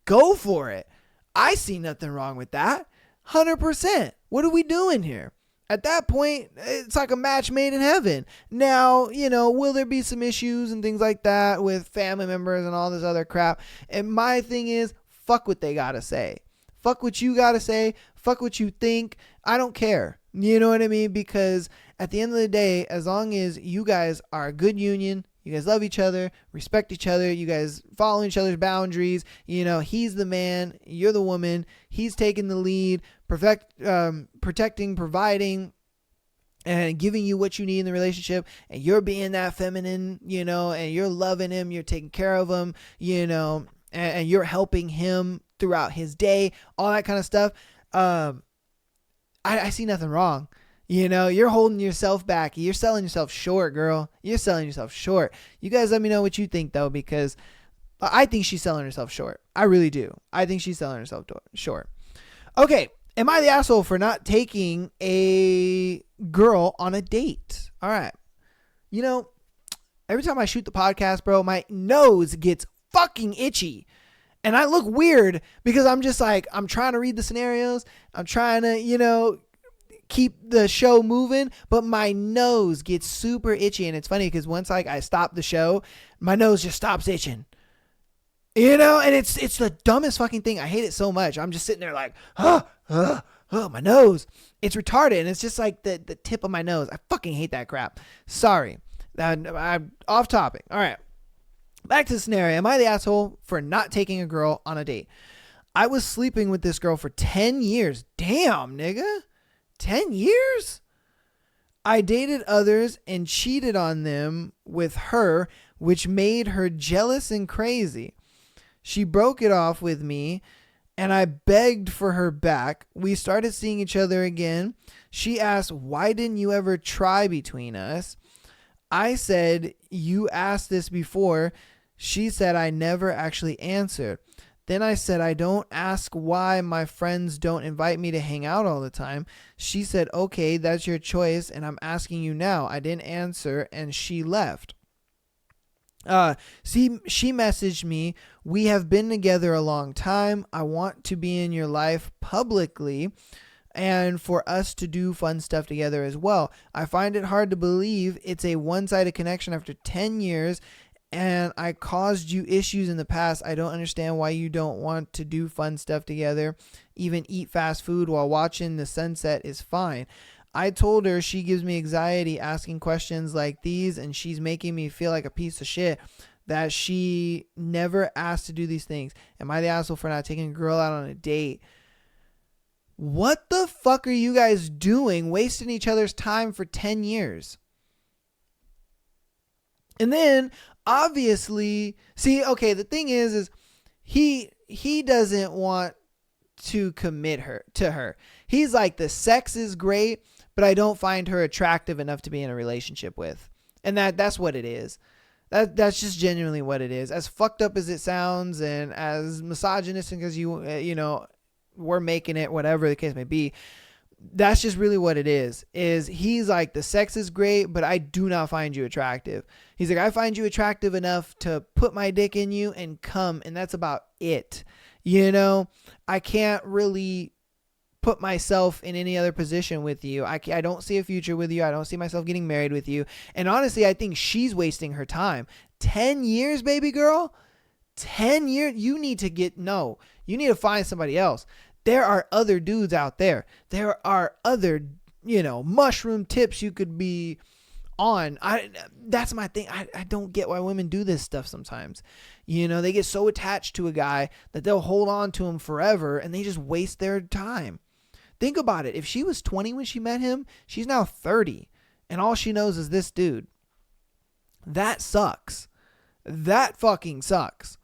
go for it. I see nothing wrong with that. 100%. What are we doing here? At that point, it's like a match made in heaven. Now, will there be some issues and things like that with family members and all this other crap? And my thing is, fuck what they gotta say. Fuck what you gotta say. Fuck what you think. I don't care. You know what I mean? Because at the end of the day, as long as you guys are a good union, you guys love each other, respect each other, you guys follow each other's boundaries, he's the man, you're the woman, he's taking the lead, protecting, providing, and giving you what you need in the relationship, and you're being that feminine, and you're loving him, you're taking care of him, and you're helping him throughout his day, all that kind of stuff. I see nothing wrong. You're holding yourself back. You're selling yourself short, girl. You're selling yourself short. You guys let me know what you think, though, because I think she's selling herself short. I really do. I think she's selling herself short. Okay. Am I the asshole for not taking a girl on a date? All right. Every time I shoot the podcast, bro, my nose gets fucking itchy. And I look weird because I'm just like, I'm trying to read the scenarios. I'm trying to, keep the show moving, but my nose gets super itchy. And it's funny because once I stop the show, my nose just stops itching. And it's the dumbest fucking thing. I hate it so much. I'm just sitting there like, my nose. It's retarded. And it's just like the tip of my nose. I fucking hate that crap. Sorry. I'm off topic. All right. Back to the scenario. Am I the asshole for not taking a girl on a date? I was sleeping with this girl for 10 years. Damn, nigga. 10 years? I dated others and cheated on them with her, which made her jealous and crazy. She broke it off with me, and I begged for her back. We started seeing each other again. She asked, why didn't you ever try between us? I said, you asked this before. She said, I never actually answered. Then I said, I don't ask why my friends don't invite me to hang out all the time. She said, okay, that's your choice, and I'm asking you now. I didn't answer, and she left. She messaged me, we have been together a long time. I want to be in your life publicly and for us to do fun stuff together as well. I find it hard to believe it's a one-sided connection after 10 years, and I caused you issues in the past. I don't understand why you don't want to do fun stuff together. Even eat fast food while watching the sunset is fine. I told her she gives me anxiety asking questions like these, and she's making me feel like a piece of shit that she never asked to do these things. Am I the asshole for not taking a girl out on a date? What the fuck are you guys doing wasting each other's time for 10 years? And then obviously, the thing is he doesn't want to commit to her. He's like, the sex is great, but I don't find her attractive enough to be in a relationship with. And that's what it is. That's just genuinely what it is. As fucked up as it sounds and as misogynistic as we're making it, whatever the case may be, that's just really what it is he's like, the sex is great, but I do not find you attractive. He's like, I find you attractive enough to put my dick in you and come, and that's about it. I can't really put myself in any other position with you. I don't see a future with you. I don't see myself getting married with you. And honestly, I think she's wasting her time. 10 years, baby girl. 10 years. You need to find somebody else. There are other dudes out there. There are other, mushroom tips you could be on. That's my thing. I don't get why women do this stuff sometimes. They get so attached to a guy that they'll hold on to him forever, and they just waste their time. Think about it. If she was 20 when she met him, she's now 30, and all she knows is this dude. That sucks. That fucking sucks.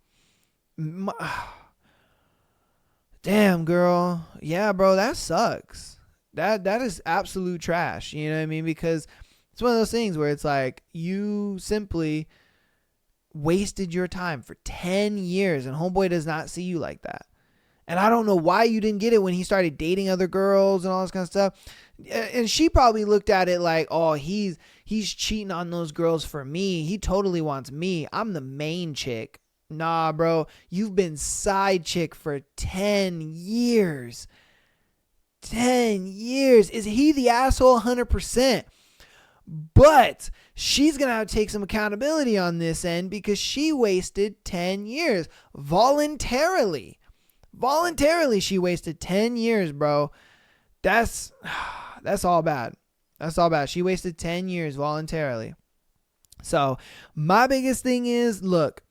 Damn, girl. Yeah, bro, that sucks. That is absolute trash. You know what I mean? Because it's one of those things where it's like, you simply wasted your time for 10 years, and homeboy does not see you like that. And I don't know why you didn't get it when he started dating other girls and all this kind of stuff. And she probably looked at it like, oh, he's cheating on those girls for me. He totally wants me. I'm the main chick. Nah, bro. You've been side chick for 10 years. 10 years. Is he the asshole? 100%. But she's going to have to take some accountability on this end because she wasted 10 years voluntarily. Voluntarily, she wasted 10 years, bro. That's all bad. That's all bad. She wasted 10 years voluntarily. So my biggest thing is, look,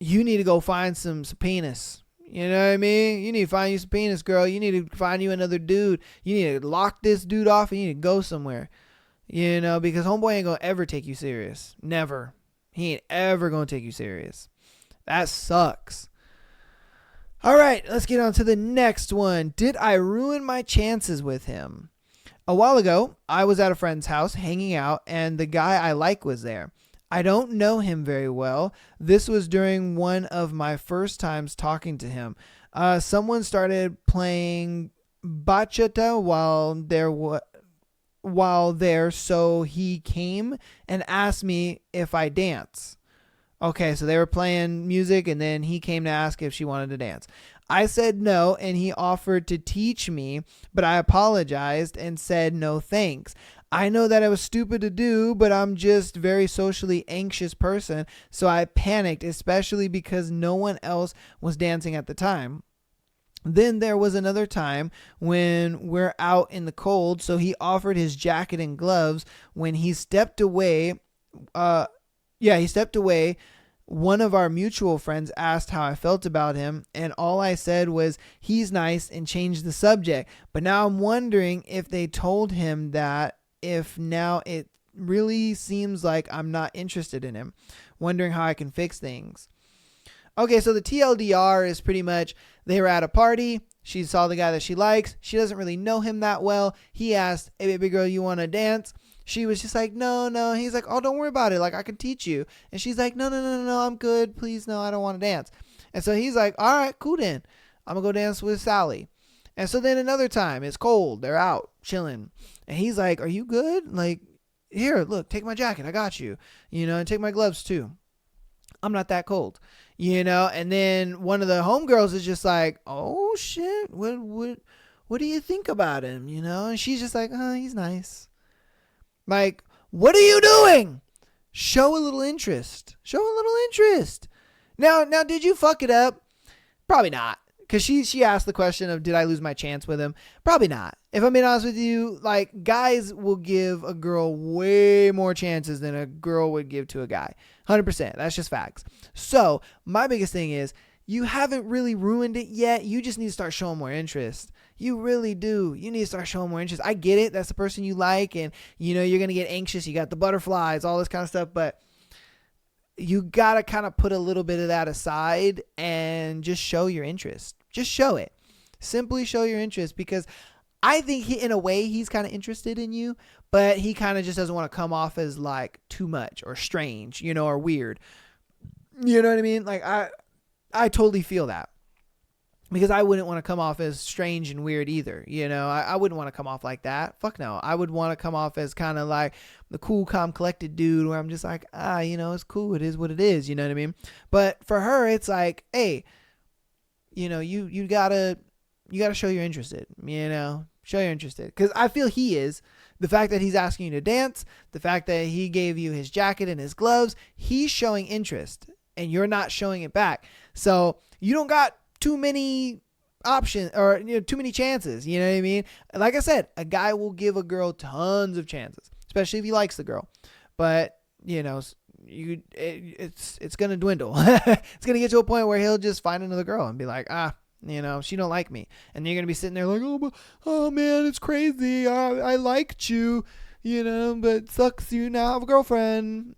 you need to go find some penis. You know what I mean? You need to find you some penis, girl. You need to find you another dude. You need to lock this dude off and you need to go somewhere. You know, because homeboy ain't going to ever take you serious. Never. He ain't ever going to take you serious. That sucks. All right, let's get on to the next one. Did I ruin my chances with him? A while ago, I was at a friend's house hanging out, and the guy I like was there. I don't know him very well. This was during one of my first times talking to him. Someone started playing bachata while there, so he came and asked me if I dance. Okay, so they were playing music and then he came to ask if she wanted to dance. I said no and he offered to teach me, but I apologized and said no thanks. I know that it was stupid to do, but I'm just a very socially anxious person, so I panicked, especially because no one else was dancing at the time. Then there was another time when we're out in the cold, so he offered his jacket and gloves. When he stepped away, he stepped away. One of our mutual friends asked how I felt about him, and all I said was, he's nice, and changed the subject. But now I'm wondering if they told him that, if now it really seems like I'm not interested in him. Wondering how I can fix things. Okay, so the TLDR is pretty much they were at a party. She saw the guy that she likes. She doesn't really know him that well. He asked, hey, baby girl, you want to dance? She was just like, no. He's like, oh, don't worry about it. Like, I can teach you. And she's like, no, I'm good. Please, no, I don't want to dance. And so he's like, all right, cool then. I'm going to go dance with Sally. And so then another time, it's cold. They're out chilling. And he's like, are you good? Like, here, look, take my jacket. I got you. You know, and take my gloves too. I'm not that cold. You know, and then one of the homegirls is just like, oh, shit. What do you think about him? You know, and she's just like, oh, he's nice. Like, what are you doing? Show a little interest. Now, did you fuck it up? Probably not. Because she asked the question of, did I lose my chance with him? Probably not. If I'm being honest with you, like, guys will give a girl way more chances than a girl would give to a guy. 100%. That's just facts. So, my biggest thing is, you haven't really ruined it yet. You just need to start showing more interest. You really do. You need to start showing more interest. I get it. That's the person you like. And, you know, you're going to get anxious. You got the butterflies, all this kind of stuff. But you got to kind of put a little bit of that aside and just show your interest. Just show it. Simply show your interest, because I think in a way he's kind of interested in you, but he kind of just doesn't want to come off as like too much or strange, you know, or weird. You know what I mean? Like I totally feel that, because I wouldn't want to come off as strange and weird either. You know, I wouldn't want to come off like that. Fuck no. I would want to come off as kind of like the cool, calm, collected dude where I'm just like, you know, it's cool. It is what it is. You know what I mean? But for her, it's like, hey, you know, you gotta show you're interested, you know, show you're interested. Because I feel he is. The fact that he's asking you to dance, the fact that he gave you his jacket and his gloves, he's showing interest and you're not showing it back. So you don't got too many options or, you know, too many chances. You know what I mean? Like I said, a guy will give a girl tons of chances, especially if he likes the girl. But, you know, it's going to dwindle. It's going to get to a point where he'll just find another girl and be like, you know, she don't like me. And you're going to be sitting there like, oh man, it's crazy. I liked you, you know, but it sucks you now have a girlfriend.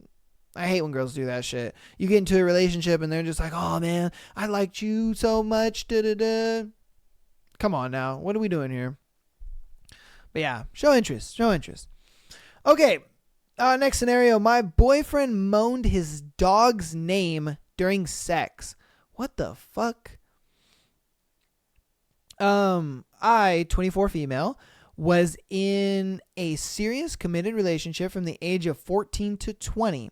I hate when girls do that shit. You get into a relationship and they're just like, oh man, I liked you so much. Come on now. What are we doing here? But yeah, show interest. Okay. Next scenario. My boyfriend moaned his dog's name during sex. What the fuck? I, 24 female, was in a serious committed relationship from the age of 14 to 20.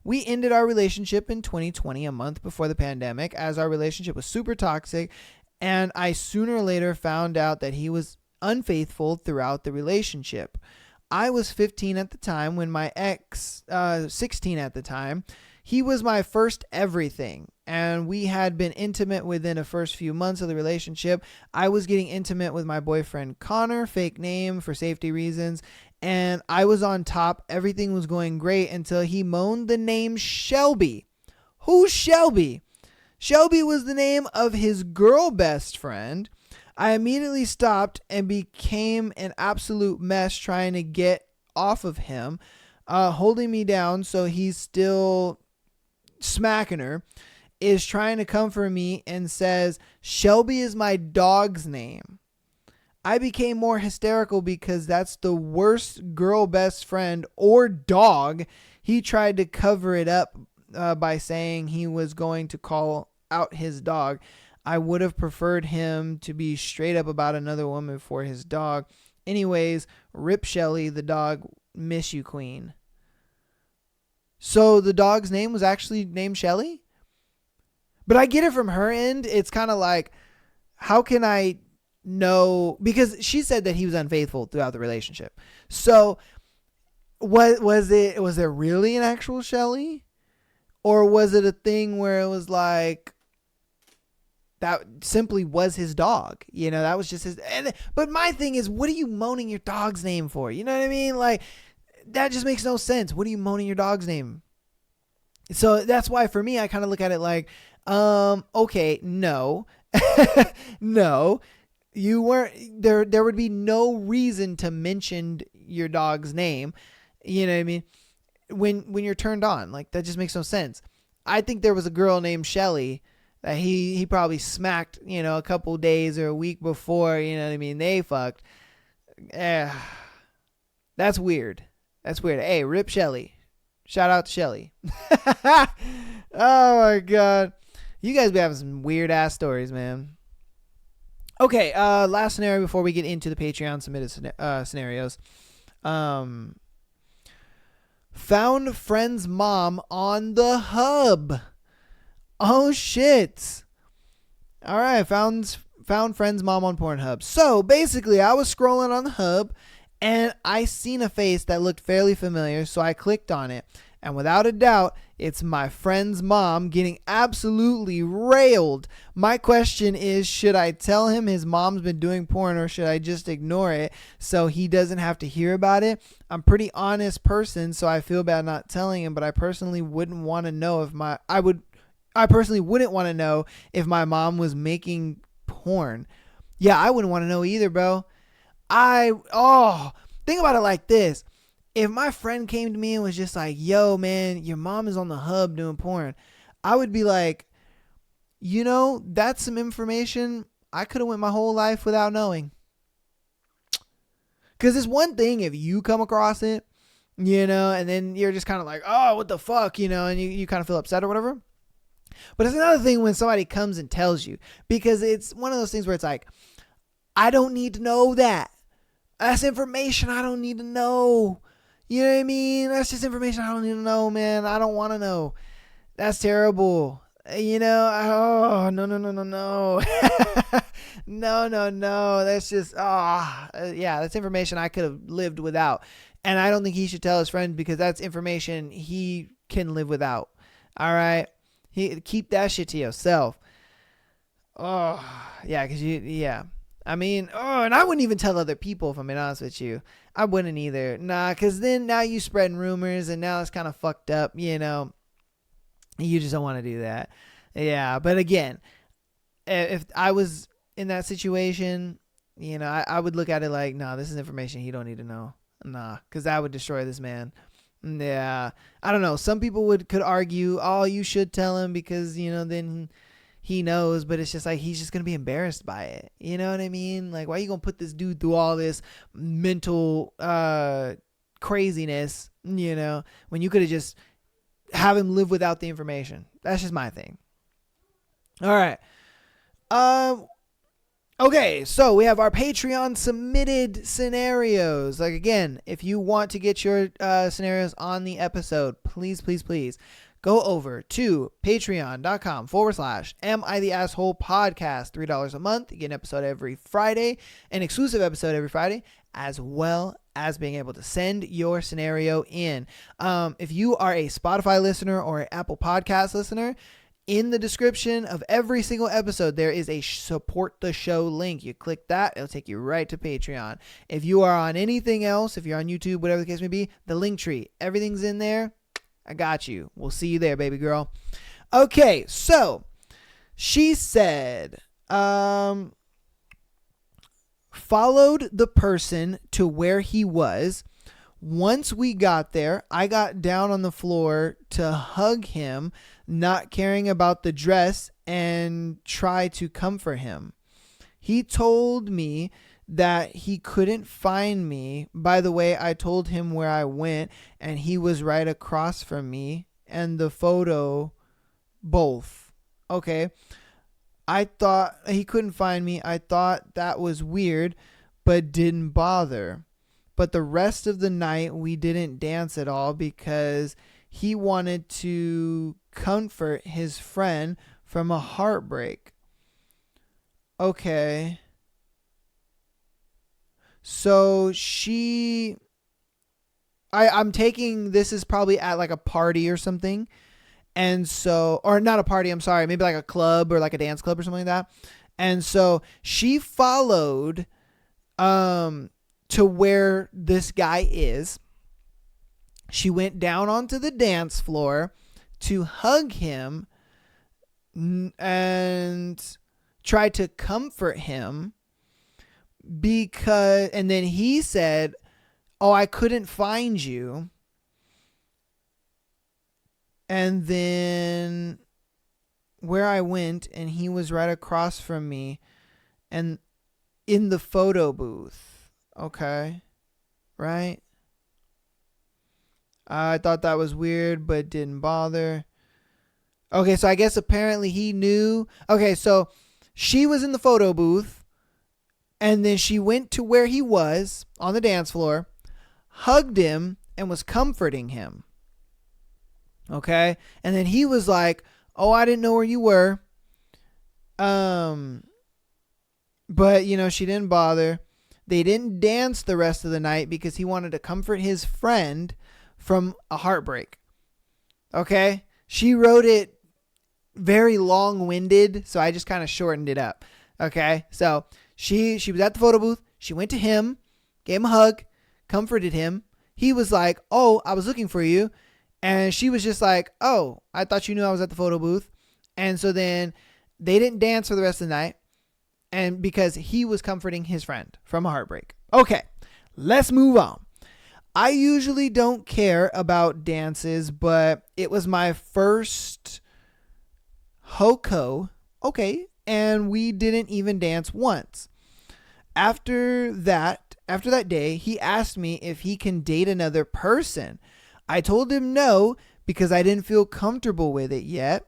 We ended our relationship in 2020, a month before the pandemic, as our relationship was super toxic, and I sooner or later found out that he was unfaithful throughout the relationship. I was 15 at the time when my ex, 16 at the time, he was my first everything, and we had been intimate within the first few months of the relationship. I was getting intimate with my boyfriend Connor, fake name for safety reasons, and I was on top. Everything was going great until he moaned the name Shelby. Who's Shelby? Shelby was the name of his girl best friend. I immediately stopped and became an absolute mess trying to get off of him, holding me down so he's still smacking her, is trying to comfort me and says, Shelby is my dog's name. I became more hysterical because that's the worst girl best friend or dog. He tried to cover it up by saying he was going to call out his dog. I would have preferred him to be straight up about another woman for his dog. Anyways, rip Shelly, the dog, miss you, queen. So the dog's name was actually named Shelly? But I get it from her end. It's kind of like, how can I know? Because she said that he was unfaithful throughout the relationship. So was there really an actual Shelly? Or was it a thing where it was like, that simply was his dog? You know, that was just his. But my thing is, what are you moaning your dog's name for? You know what I mean? Like, that just makes no sense. What are you moaning your dog's name? So that's why for me, I kind of look at it like, okay, no, no, you weren't there. There would be no reason to mention your dog's name. You know what I mean? When you're turned on, like, that just makes no sense. I think there was a girl named Shelly that he probably smacked, you know, a couple days or a week before, you know what I mean? They fucked. That's weird. That's weird. Hey, rip Shelly. Shout out to Shelly. Oh my God. You guys be having some weird ass stories, man. Okay, last scenario before we get into the Patreon submitted scenarios. Found friend's mom on the hub. Oh shit. All right, found friend's mom on Pornhub. So basically, I was scrolling on the hub and I seen a face that looked fairly familiar, so I clicked on it. And without a doubt, it's my friend's mom getting absolutely railed. My question is, should I tell him his mom's been doing porn, or should I just ignore it so he doesn't have to hear about it? I'm a pretty honest person, so I feel bad not telling him, but I personally wouldn't want to know if I personally wouldn't want to know if my mom was making porn. Yeah, I wouldn't want to know either, bro. Think about it like this. If my friend came to me and was just like, yo, man, your mom is on the hub doing porn, I would be like, you know, that's some information I could have went my whole life without knowing. Because it's one thing if you come across it, you know, and then you're just kind of like, oh, what the fuck, you know, and you kind of feel upset or whatever. But it's another thing when somebody comes and tells you, because it's one of those things where it's like, I don't need to know that. That's information I don't need to know. You know what I mean? That's just information I don't need to know, man. I don't want to know. That's terrible. You know? Oh, no. No. That's just, yeah, that's information I could have lived without. And I don't think he should tell his friend, because that's information he can live without. All right? Keep that shit to yourself. Oh, yeah, because yeah. I mean, and I wouldn't even tell other people, if I'm being honest with you. I wouldn't either. Nah, because then now you spreading rumors, and now it's kind of fucked up, you know. You just don't want to do that. Yeah, but again, if I was in that situation, you know, I would look at it like, nah, this is information he don't need to know. Nah, because that would destroy this man. Yeah, I don't know. Some people could argue, oh, you should tell him because, you know, then he knows, but it's just like, he's just going to be embarrassed by it. You know what I mean? Like, why are you going to put this dude through all this mental craziness, you know, when you could have just have him live without the information? That's just my thing. All right. Okay, so we have our Patreon submitted scenarios. Like, again, if you want to get your scenarios on the episode, please, please, please go over to patreon.com/Am I the Asshole Podcast. $3 a month. You get an episode every Friday, an exclusive episode every Friday, as well as being able to send your scenario in. If you are a Spotify listener or an Apple Podcast listener, in the description of every single episode, there is a support the show link. You click that, it'll take you right to Patreon. If you are on anything else, if you're on YouTube, whatever the case may be, the link tree, everything's in there. I got you. We'll see you there, baby girl. Okay, so she said, followed the person to where he was. Once we got there, I got down on the floor to hug him, not caring about the dress, and try to comfort him. He told me that he couldn't find me. By the way, I told him where I went, and he was right across from me, and the photo, both. Okay. I thought he couldn't find me. I thought that was weird, but didn't bother. But the rest of the night, we didn't dance at all because he wanted to comfort his friend from a heartbreak. Okay. So I'm taking this is probably at like a party or something. And so, or not a party, I'm sorry, maybe like a club or like a dance club or something like that. And so she followed, to where this guy is. She went down onto the dance floor to hug him and try to comfort him and then he said, "Oh, I couldn't find you." And then where I went, and he was right across from me and in the photo booth. Okay. Right? I thought that was weird, but didn't bother. Okay, so I guess apparently he knew. Okay, so she was in the photo booth, and then she went to where he was on the dance floor, hugged him, and was comforting him. Okay? And then he was like, "Oh, I didn't know where you were." But, she didn't bother. They didn't dance the rest of the night because he wanted to comfort his friend from a heartbreak. Okay? She wrote it very long-winded, so I just kind of shortened it up. Okay? So she was at the photo booth. She went to him, gave him a hug, comforted him. He was like, "Oh, I was looking for you." And she was just like, "Oh, I thought you knew I was at the photo booth." And so then they didn't dance for the rest of the night. And because he was comforting his friend from a heartbreak. Okay, let's move on. I usually don't care about dances, but it was my first Hoko. Okay, and we didn't even dance once. After that day, he asked me if he can date another person. I told him no because I didn't feel comfortable with it yet.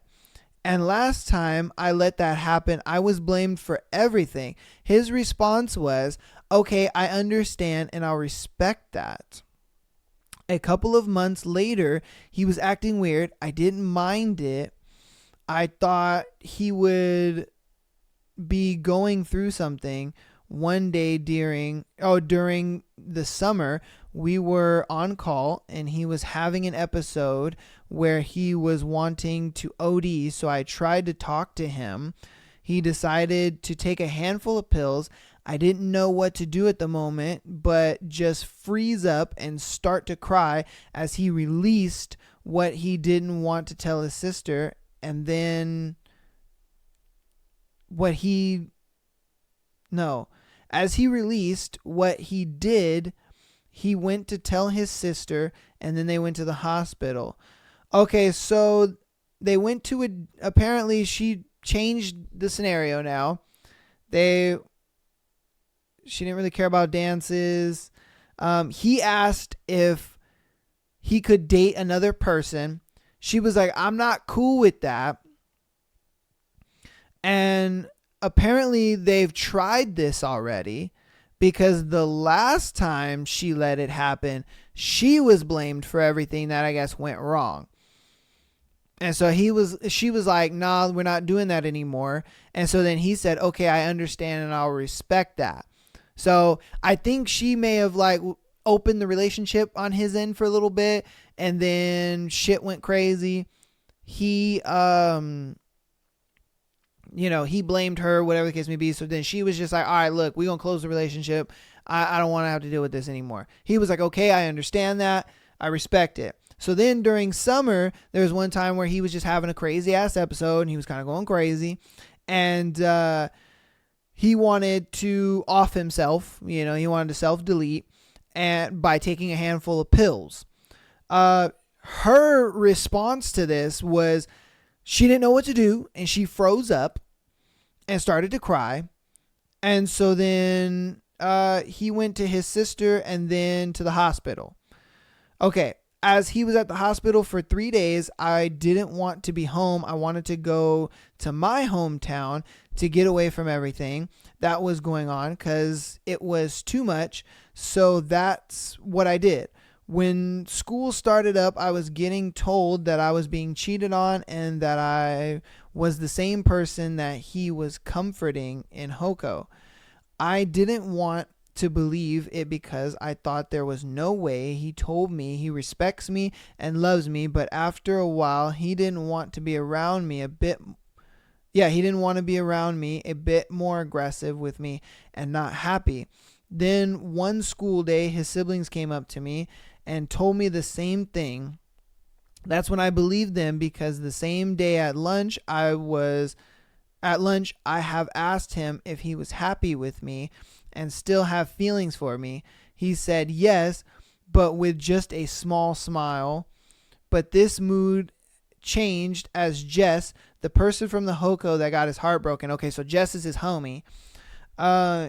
And last time I let that happen, I was blamed for everything. His response was, "Okay, I understand and I'll respect that." A couple of months later, he was acting weird. I didn't mind it. I thought he would be going through something. One day during the summer, we were on call and he was having an episode where he was wanting to OD. So I tried to talk to him. He decided to take a handful of pills. I didn't know what to do at the moment, but just freeze up and start to cry as he released what he didn't want to tell his sister. And then as he released what he did, he went to tell his sister, and then they went to the hospital. Okay, so they went to apparently she changed the scenario now. She didn't really care about dances. He asked if he could date another person. She was like, "I'm not cool with that." And apparently they've tried this already, because the last time she let it happen, she was blamed for everything that I guess went wrong. And so she was like, nah, we're not doing that anymore. And so then he said, okay, I understand and I'll respect that. So I think she may have like opened the relationship on his end for a little bit, and then shit went crazy. He, he blamed her, whatever the case may be. So then she was just like, all right, look, we're going to close the relationship. I don't want to have to deal with this anymore. He was like, okay, I understand that. I respect it. So then during summer, there was one time where he was just having a crazy ass episode and he was kind of going crazy. And he wanted to off himself. He wanted to self-delete and by taking a handful of pills. Her response to this was she didn't know what to do, and she froze up and started to cry. And so then he went to his sister and then to the hospital. Okay. As he was at the hospital for 3 days, I didn't want to be home. I wanted to go to my hometown to get away from everything that was going on because it was too much. So that's what I did. When school started up, I was getting told that I was being cheated on and that I was the same person that he was comforting in Hoko. I didn't want to believe it because I thought there was no way. He told me he respects me and loves me, but after a while, he didn't want to be around me a bit. Yeah, he didn't want to be around me, a bit more aggressive with me and not happy. Then one school day, his siblings came up to me and told me the same thing. That's when I believed them, because the same day at lunch, I have asked him if he was happy with me and still have feelings for me. He said yes, but with just a small smile. But this mood changed as Jess, the person from the Hoko that got his heart broken. Okay, so Jess is his homie.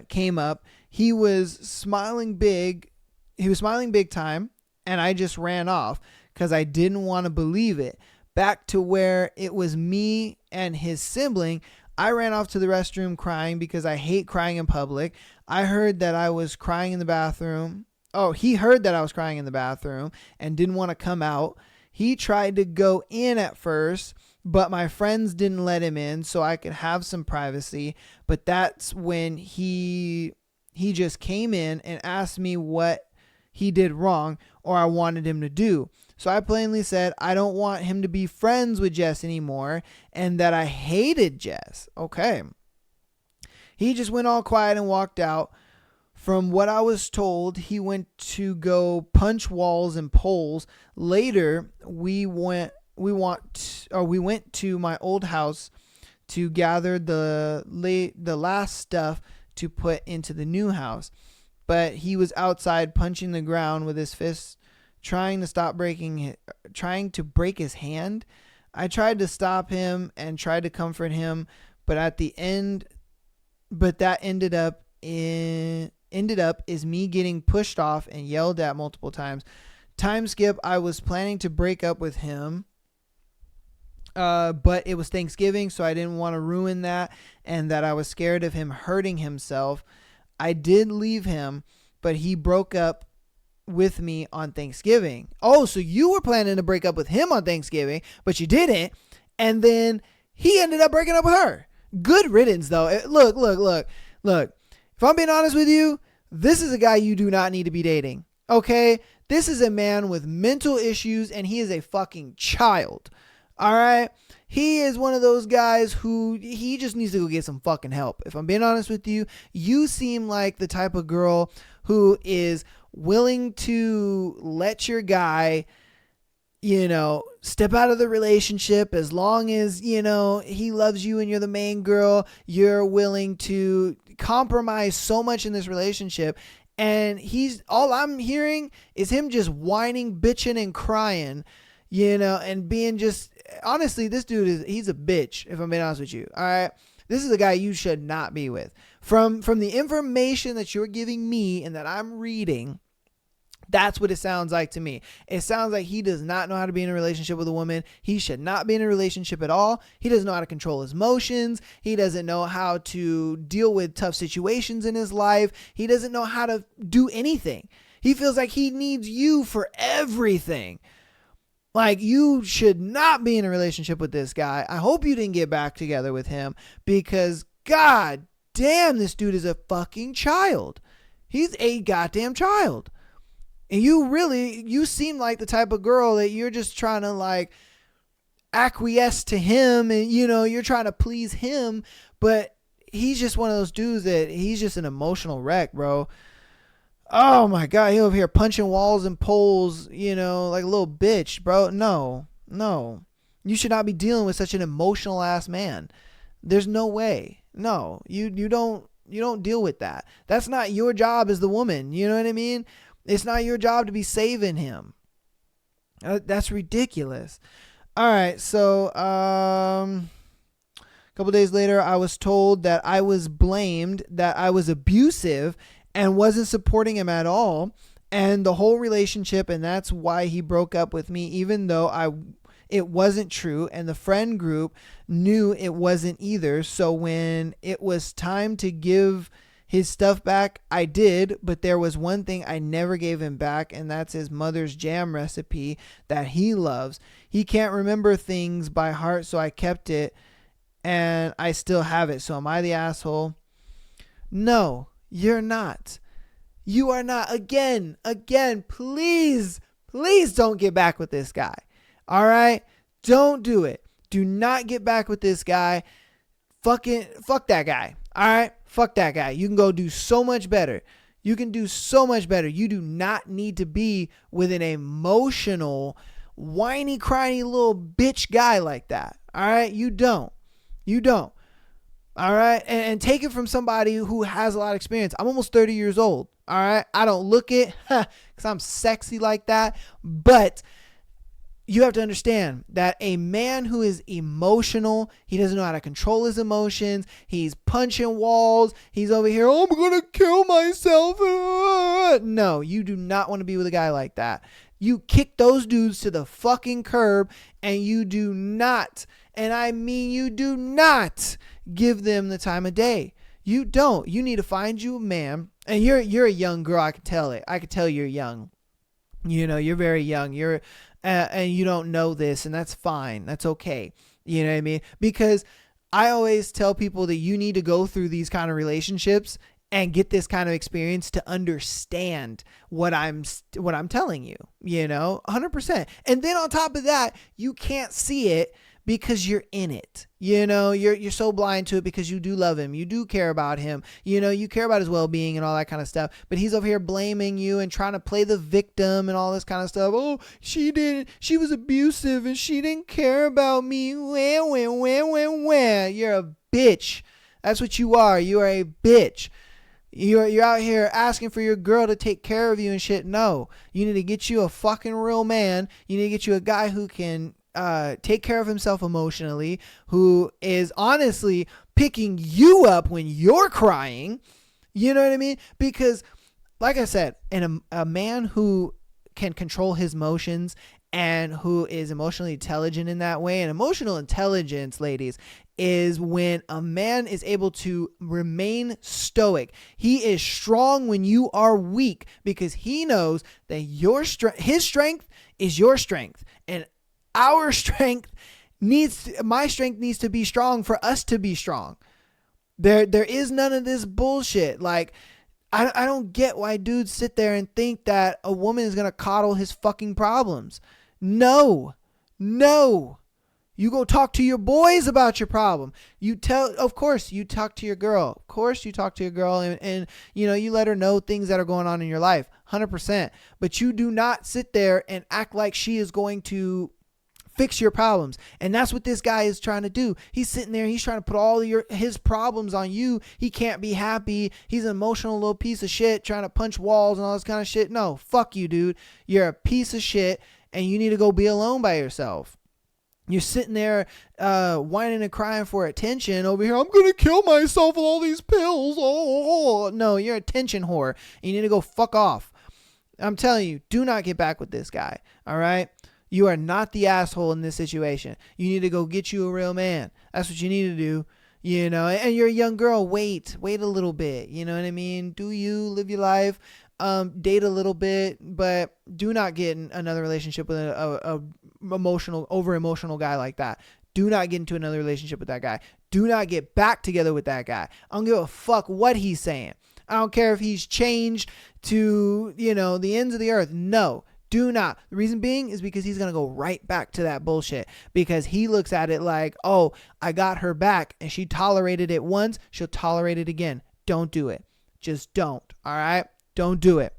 Came up. He was smiling big. He was smiling big time, and I just ran off because I didn't want to believe it. Back to where it was me and his sibling. I ran off to the restroom crying because I hate crying in public. I heard that I was crying in the bathroom. Oh, he heard that I was crying in the bathroom and didn't want to come out. He tried to go in at first, but my friends didn't let him in so I could have some privacy. But that's when he just came in and asked me what he did wrong or I wanted him to do. So I plainly said I don't want him to be friends with Jess anymore and that I hated Jess. Okay. He just went all quiet and walked out. From what I was told, he went to go punch walls and poles. Later, we went to my old house to gather the last stuff to put into the new house. But he was outside punching the ground with his fists, trying to break his hand. I tried to stop him and tried to comfort him, but that ended up is me getting pushed off and yelled at multiple times. Time skip, I was planning to break up with him, but it was Thanksgiving, so I didn't want to ruin that, and that I was scared of him hurting himself. I did leave him, but he broke up with me on Thanksgiving. Oh, so you were planning to break up with him on Thanksgiving, but you didn't, and then he ended up breaking up with her. Good riddance, though. Look. If I'm being honest with you, this is a guy you do not need to be dating. Okay? This is a man with mental issues, and he is a fucking child. All right? He is one of those guys who he just needs to go get some fucking help. If I'm being honest with you, you seem like the type of girl who is willing to let your guy, step out of the relationship as long as, he loves you and you're the main girl. You're willing to compromise so much in this relationship. And all I'm hearing is him just whining, bitching, and crying, and being just, honestly, this dude he's a bitch, if I'm being honest with you. All right. This is a guy you should not be with. From the information that you're giving me and that I'm reading, That's what it sounds like to me. It sounds like he does not know how to be in a relationship with a woman. He should not be in a relationship at all. He doesn't know how to control his emotions. He doesn't know how to deal with tough situations in his life. He doesn't know how to do anything. He feels like he needs you for everything. Like, you should not be in a relationship with this guy. I hope you didn't get back together with him, because God damn, this dude is a fucking child. He's a goddamn child. And you seem like the type of girl that you're just trying to like acquiesce to him, and you're trying to please him, but he's just one of those dudes that he's just an emotional wreck, bro. Oh my God, he over here punching walls and poles, like a little bitch, bro. No. You should not be dealing with such an emotional ass man. There's no way. No, you don't deal with that. That's not your job as the woman. You know what I mean? It's not your job to be saving him. That's ridiculous. All right. So, a couple days later, I was told that I was blamed, that I was abusive and wasn't supporting him at all, and the whole relationship, and that's why he broke up with me, even though it wasn't true, and the friend group knew it wasn't either. So when it was time to give his stuff back, I did, but there was one thing I never gave him back, and that's his mother's jam recipe that he loves. He can't remember things by heart, so I kept it, and I still have it. So am I the asshole? No. You're not. You are not. Again, please don't get back with this guy. All right? Don't do it. Do not get back with this guy. Fuck that guy. All right? Fuck that guy. You can go do so much better. You can do so much better. You do not need to be with an emotional, whiny, crying little bitch guy like that. All right? You don't. All right. And take it from somebody who has a lot of experience. I'm almost 30 years old. All right. I don't look it because I'm sexy like that. But you have to understand that a man who is emotional, he doesn't know how to control his emotions. He's punching walls. He's over here, oh, I'm going to kill myself. No, you do not want to be with a guy like that. You kick those dudes to the fucking curb, and you do not, and I mean you do not, give them the time of day. You don't. You need to find you a man, and you're a young girl. I can tell it. I can tell you're young. You're very young. You're and you don't know this, and that's fine. That's okay. You know what I mean? Because I always tell people that you need to go through these kind of relationships and get this kind of experience to understand what I'm telling you, 100%. And then on top of that, you can't see it because you're in it. You're so blind to it because you do love him. You do care about him. You care about his well-being and all that kind of stuff. But he's over here blaming you and trying to play the victim and all this kind of stuff. Oh, she was abusive and she didn't care about me. You're a bitch. That's what you are. You are a bitch. You're out here asking for your girl to take care of you and shit. No, you need to get you a fucking real man. You need to get you a guy who can take care of himself emotionally, who is honestly picking you up when you're crying. You know what I mean? Because like I said, a man who can control his emotions and who is emotionally intelligent in that way, and emotional intelligence, ladies, is when a man is able to remain stoic. He is strong when you are weak, because he knows that his strength is your strength, and my strength needs to be strong for us to be strong. There is none of this bullshit. Like, I don't get why dudes sit there and think that a woman is going to coddle his fucking problems. No. You go talk to your boys about your problem. Of course you talk to your girl. And you let her know things that are going on in your life. 100%. But you do not sit there and act like she is going to fix your problems. And that's what this guy is trying to do. He's sitting there, he's trying to put all his problems on you. He can't be happy. He's an emotional little piece of shit trying to punch walls and all this kind of shit. No, fuck you, dude. You're a piece of shit, and you need to go be alone by yourself. You're sitting there whining and crying for attention over here. I'm going to kill myself with all these pills. Oh. No, you're a attention whore. You need to go fuck off. I'm telling you, do not get back with this guy. All right. You are not the asshole in this situation. You need to go get you a real man. That's what you need to do. And you're a young girl. Wait a little bit. You know what I mean? Do you live your life? Date a little bit, but do not get in another relationship with a over emotional guy like that. Do not get into another relationship with that guy. Do not get back together with that guy. I don't give a fuck what he's saying. I don't care if he's changed to, the ends of the earth. No, do not. The reason being is because he's going to go right back to that bullshit, because he looks at it like, oh, I got her back and she tolerated it once. She'll tolerate it again. Don't do it. Just don't. All right. Don't do it.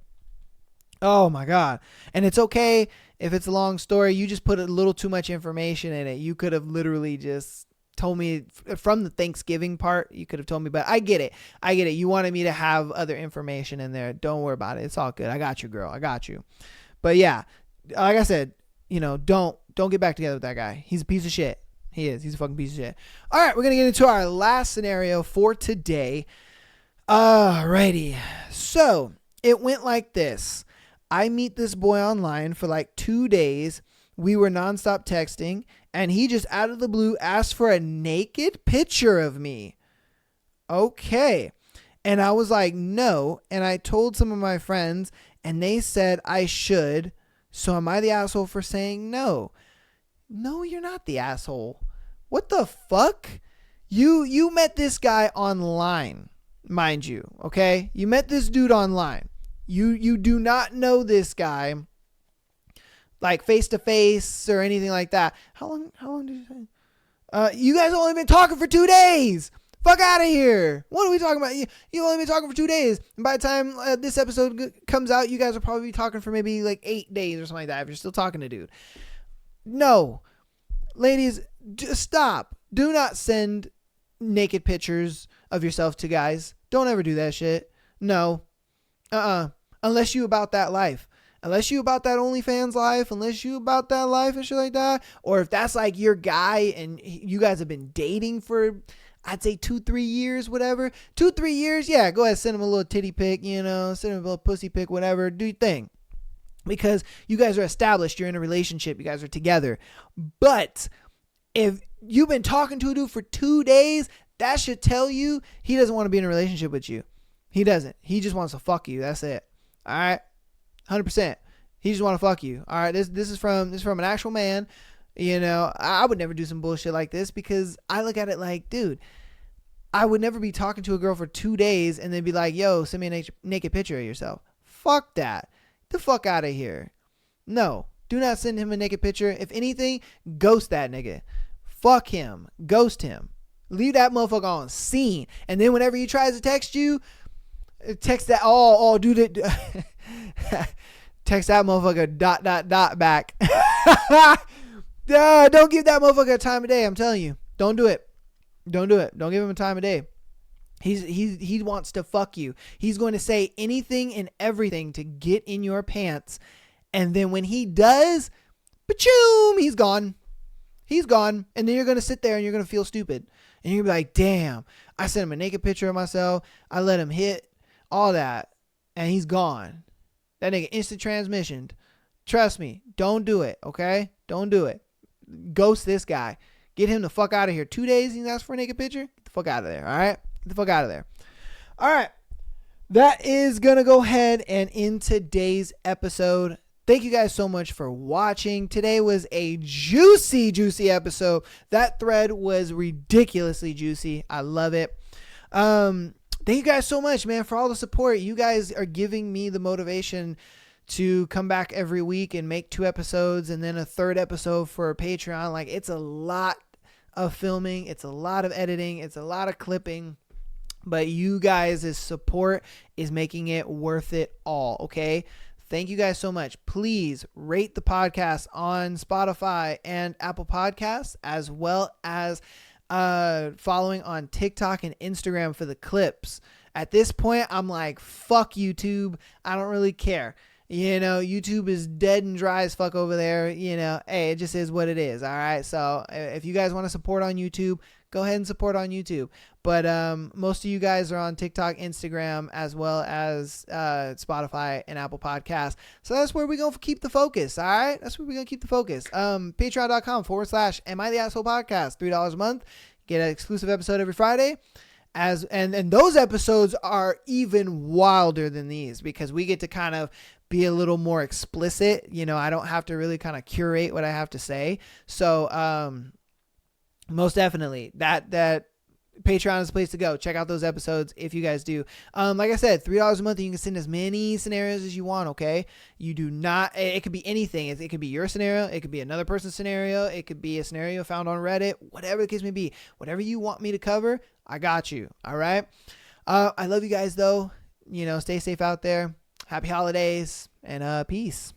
Oh my God. And it's okay if it's a long story. You just put a little too much information in it. You could have literally just told me from the Thanksgiving part. You could have told me, but I get it. You wanted me to have other information in there. Don't worry about it. It's all good. I got you, girl. I got you. But yeah, like I said, don't get back together with that guy. He's a piece of shit. He is. He's a fucking piece of shit. All right. We're going to get into our last scenario for today. Alrighty. So it went like this. I meet this boy online for like 2 days. We were nonstop texting, and he just out of the blue asked for a naked picture of me. Okay. And I was like, no. And I told some of my friends, and they said I should. So am I the asshole for saying no? No, you're not the asshole. What the fuck? You met this guy online, mind you. Okay. You met this dude online. You do not know this guy like face to face or anything like that. How long did you say? You guys only been talking for 2 days. Fuck out of here. What are we talking about? You only been talking for 2 days. And by the time this episode comes out, you guys will probably be talking for maybe like 8 days or something like that if you're still talking to dude. No. Ladies, just stop. Do not send naked pictures of yourself to guys. Don't ever do that shit. No. Unless you about that life. Unless you about that OnlyFans life, unless you about that life and shit like that. Or if that's like your guy and you guys have been dating for, I'd say 2-3 years, whatever. 2-3 years, yeah, go ahead, send him a little titty pic, send him a little pussy pic, whatever, do your thing. Because you guys are established, you're in a relationship, you guys are together. But if you've been talking to a dude for 2 days, that should tell you he doesn't want to be in a relationship with you. He doesn't. He just wants to fuck you. That's it. All right. 100%. He just want to fuck you. All right. This is from an actual man. I would never do some bullshit like this because I look at it like, dude, I would never be talking to a girl for 2 days and then be like, yo, send me a naked picture of yourself. Fuck that. Get the fuck out of here. No, do not send him a naked picture. If anything, ghost that nigga. Fuck him. Ghost him. Leave that motherfucker on scene. And then whenever he tries to text you, text that dude text that motherfucker ... back. Don't give that motherfucker a time of day. I'm telling you, don't do it. Don't give him a time of day. He wants to fuck you. He's going to say anything and everything to get in your pants, and then when he does, pachoom, he's gone, and then you're going to sit there and you're going to feel stupid, and you're going to be like, damn, I sent him a naked picture of myself, I let him hit all that, and he's gone. That nigga instant transmission. Trust me. Don't do it. Okay? Don't do it. Ghost this guy. Get him the fuck out of here. 2 days he's asked for a naked picture? Get the fuck out of there. All right? Get the fuck out of there. All right. That is going to go ahead and end today's episode. Thank you guys so much for watching. Today was a juicy episode. That thread was ridiculously juicy. I love it. Thank you guys so much, man, for all the support. You guys are giving me the motivation to come back every week and make 2 episodes and then a 3rd episode for Patreon. Like, it's a lot of filming. It's a lot of editing. It's a lot of clipping. But you guys' support is making it worth it all, okay? Thank you guys so much. Please rate the podcast on Spotify and Apple Podcasts, as well as following on TikTok and Instagram for the clips. At this point, I'm like, fuck YouTube. I don't really care. YouTube is dead and dry as fuck over there. Hey, it just is what it is. All right. So if you guys want to support on YouTube, go ahead and support on YouTube. But most of you guys are on TikTok, Instagram, as well as Spotify and Apple Podcasts. So that's where we're going to keep the focus, all right? That's where we're going to keep the focus. Patreon.com/Am I the Asshole Podcast. $3 a month. Get an exclusive episode every Friday. And those episodes are even wilder than these because we get to kind of be a little more explicit. You know, I don't have to really kind of curate what I have to say. So most definitely that Patreon is the place to go. Check out those episodes if you guys do. Like I said, $3 a month, and you can send as many scenarios as you want, okay? You do not, it could be anything. It could be your scenario. It could be another person's scenario. It could be a scenario found on Reddit, whatever the case may be. Whatever you want me to cover, I got you, all right? I love you guys, though. You know, stay safe out there. Happy holidays, and peace.